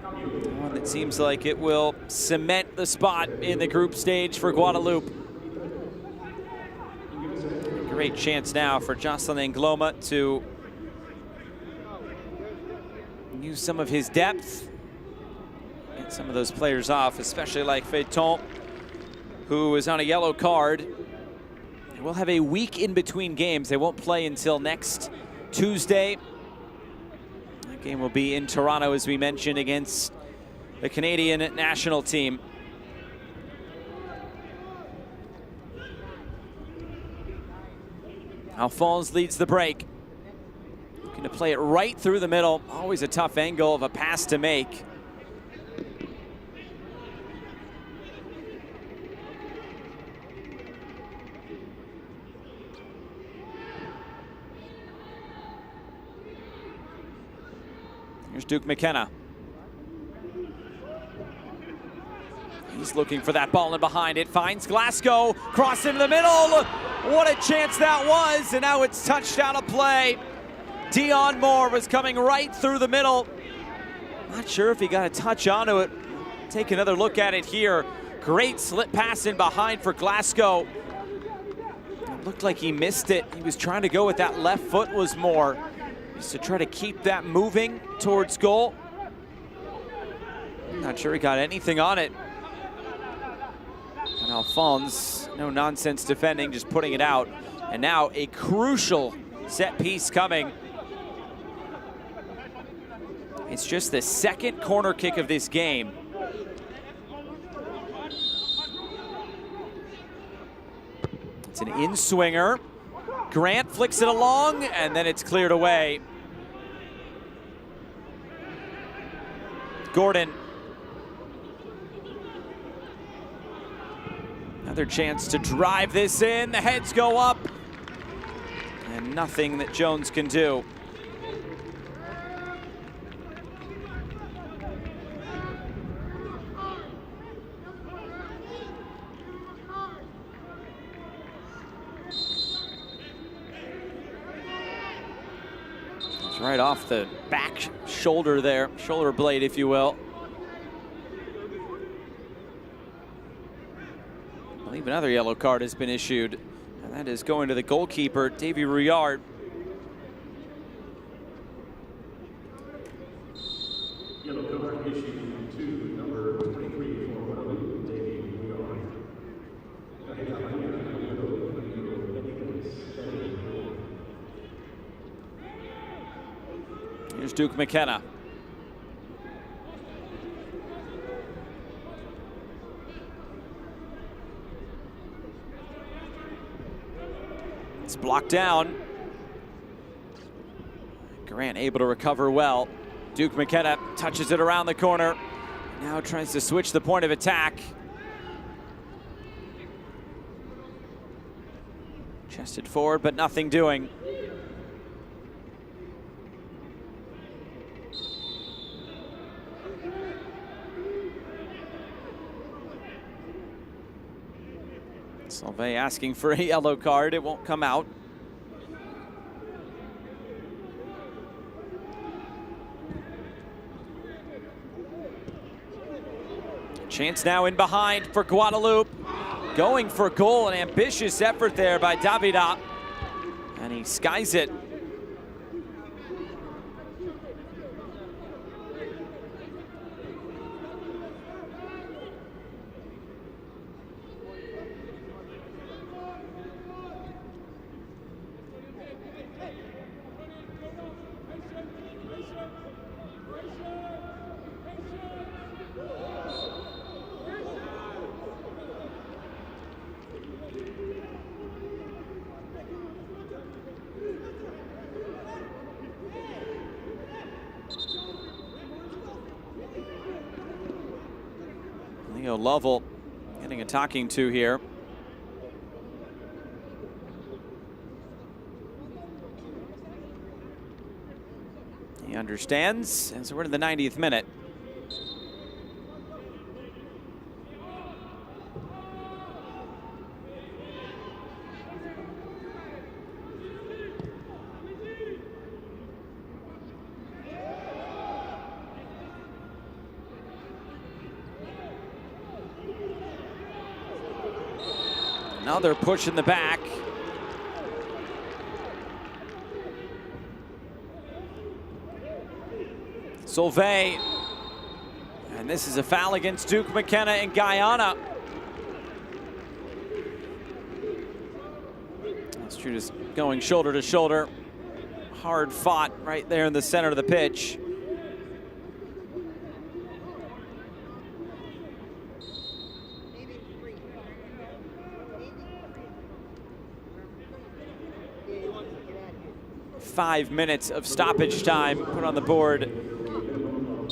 One that seems like it will cement the spot in the group stage for Guadeloupe. Great chance now for Jocelyn Angloma to use some of his depth, get some of those players off, especially like Feiton, who is on a yellow card. We'll have a week in between games. They won't play until next Tuesday. That game will be in Toronto, as we mentioned, against the Canadian national team. Alphonse leads the break. Looking to play it right through the middle. Always a tough angle of a pass to make. Here's Duke McKenna. He's looking for that ball in behind it. Finds Glasgow. Cross into the middle. What a chance that was. And now it's touched out of play. Dion Moore was coming right through the middle. Not sure if he got a touch onto it. Take another look at it here. Great slip pass in behind for Glasgow. It looked like he missed it. He was trying to go with that left foot, was Moore. Just to try to keep that moving towards goal. Not sure he got anything on it. And Alphonse, no nonsense defending, just putting it out. And now a crucial set piece coming. It's just the second corner kick of this game. It's an in-swinger. Grant flicks it along, and then it's cleared away. Gordon. Another chance to drive this in. The heads go up. And nothing that Jones can do. It's right off the back shoulder there, shoulder blade, if you will. I believe another yellow card has been issued, and that is going to the goalkeeper, Davy Rouillard. Yellow card issued to number 23 for Guadeloupe, Davy Rouillard. Here's Duke McKenna. It's blocked down. Grant able to recover well. Duke McKenna touches it around the corner. Now tries to switch the point of attack. Chested forward, but nothing doing. Solvay asking for a yellow card. It won't come out. Chance now in behind for Guadeloupe. Going for goal, an ambitious effort there by Davida. And he skies it. Leo Lovell getting a talking to here. He understands, and so we're in the 90th minute. Another push in the back. Solvay. And this is a foul against Duke McKenna in Guyana. Just going shoulder to shoulder. Hard fought right there in the center of the pitch. .5 minutes of stoppage time put on the board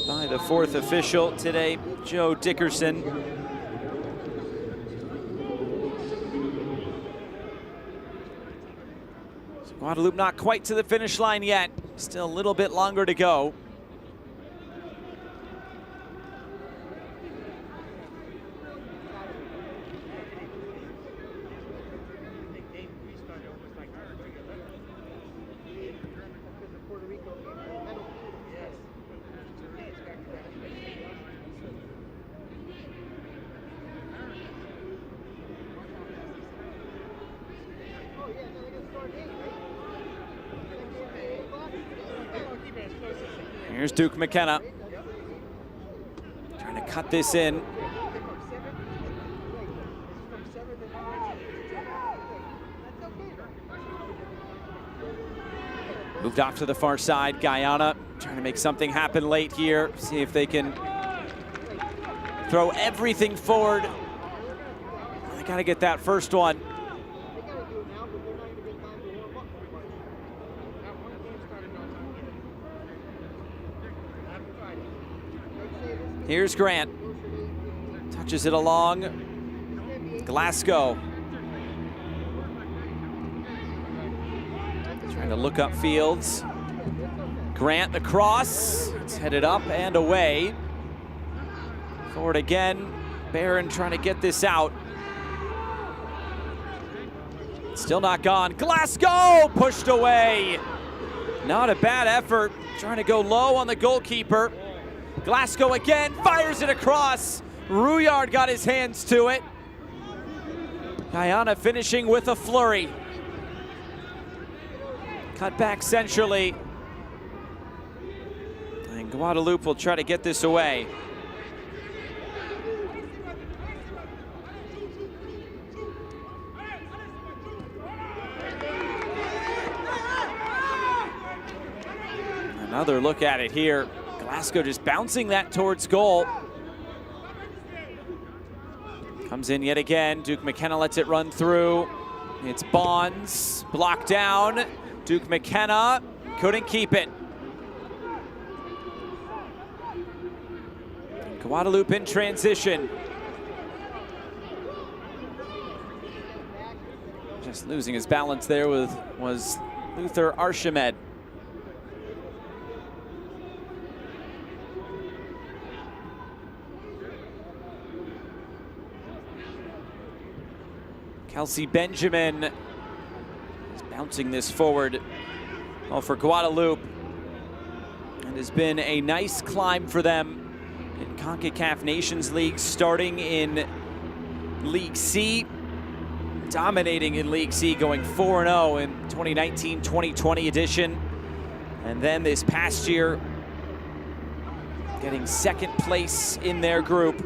by the fourth official today, Joe Dickerson. So Guadeloupe not quite to the finish line yet. Still a little bit longer to go. Here's Duke McKenna. Trying to cut this in. Moved off to the far side. Guyana trying to make something happen late here. See if they can throw everything forward. They got to get that first one. Here's Grant. Touches it along. Glasgow. Trying to look up fields. Grant across. It's headed up and away. Forward again. Barron trying to get this out. Still not gone. Glasgow pushed away. Not a bad effort. Trying to go low on the goalkeeper. Glasgow again, fires it across. Rouillard got his hands to it. Guyana finishing with a flurry. Cut back centrally. And Guadeloupe will try to get this away. Another look at it here. Glasgow just bouncing that towards goal. Comes in yet again. Duke McKenna lets it run through. It's Bonds, blocked down. Duke McKenna couldn't keep it. Guadeloupe in transition. Just losing his balance there was Luther Archimed. Kelsey Benjamin is bouncing this forward for Guadeloupe. And has been a nice climb for them in Concacaf Nations League, starting in League C, dominating in League C, going 4-0 in 2019-2020 edition. And then this past year, getting second place in their group.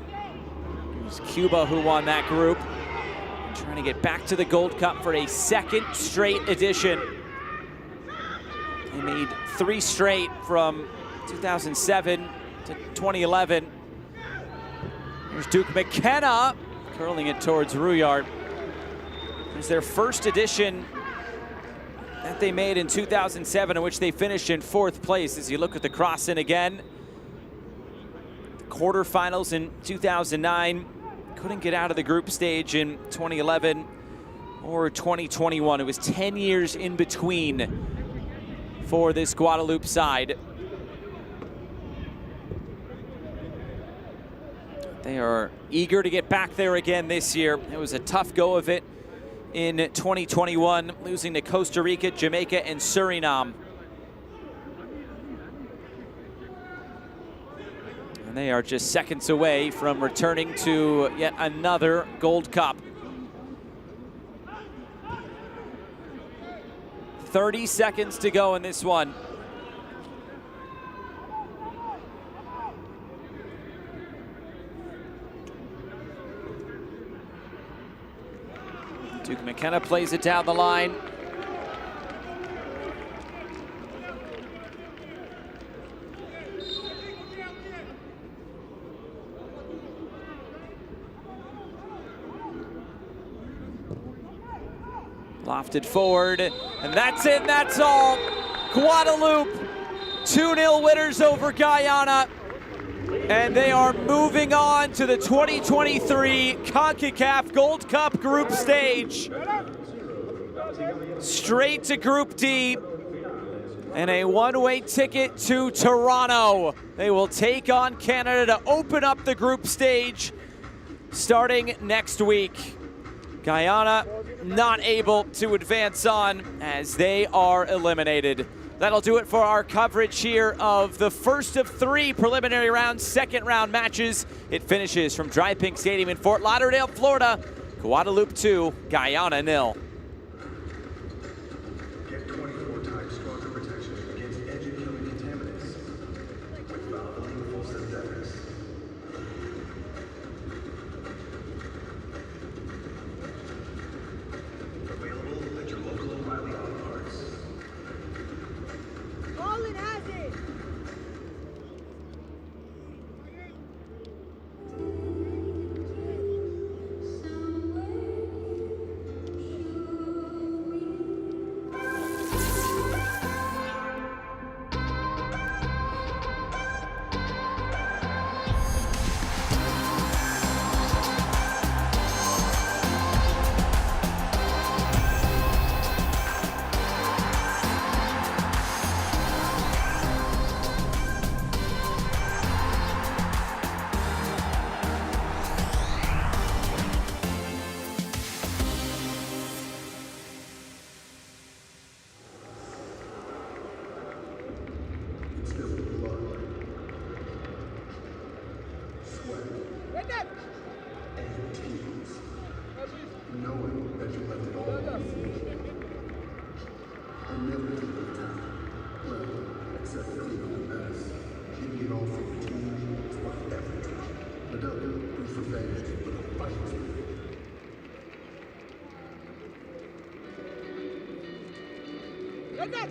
It was Cuba who won that group. Trying to get back to the Gold Cup for a second straight edition. They made 3 straight from 2007 to 2011. Here's Duke McKenna curling it towards Rouillard. It was their first edition that they made in 2007, in which they finished in 4th place. As you look at the cross in again, the quarterfinals in 2009. Couldn't get out of the group stage in 2011 or 2021. It was 10 years in between for this Guadeloupe side. They are eager to get back there again this year. It was a tough go of it in 2021, losing to Costa Rica, Jamaica, and Suriname. And they are just seconds away from returning to yet another Gold Cup. 30 seconds to go in this one. Duke McKenna plays it down the line. Lofted forward, and that's it, that's all. Guadeloupe, 2-0 winners over Guyana, and they are moving on to the 2023 Concacaf Gold Cup group stage. Straight to Group D, and a one-way ticket to Toronto. They will take on Canada to open up the group stage starting next week. Guyana not able to advance on as they are eliminated. That'll do it for our coverage here of the first of 3 preliminary round, second round matches. It finishes from Dry Pink Stadium in Fort Lauderdale, Florida. Guadeloupe 2, Guyana 0. Get 24 times stronger protection against engine-killing contaminants with valve synthetics. Available at your local O'Reilly Auto Parts. Colin has it! Spilled blood, sweat, and tears, knowing that you left it all on me. I never took the time, well, except for cleaning the mess. Giving it all for the team is worth every time. The W is revenge with a fighting spirit. Get that!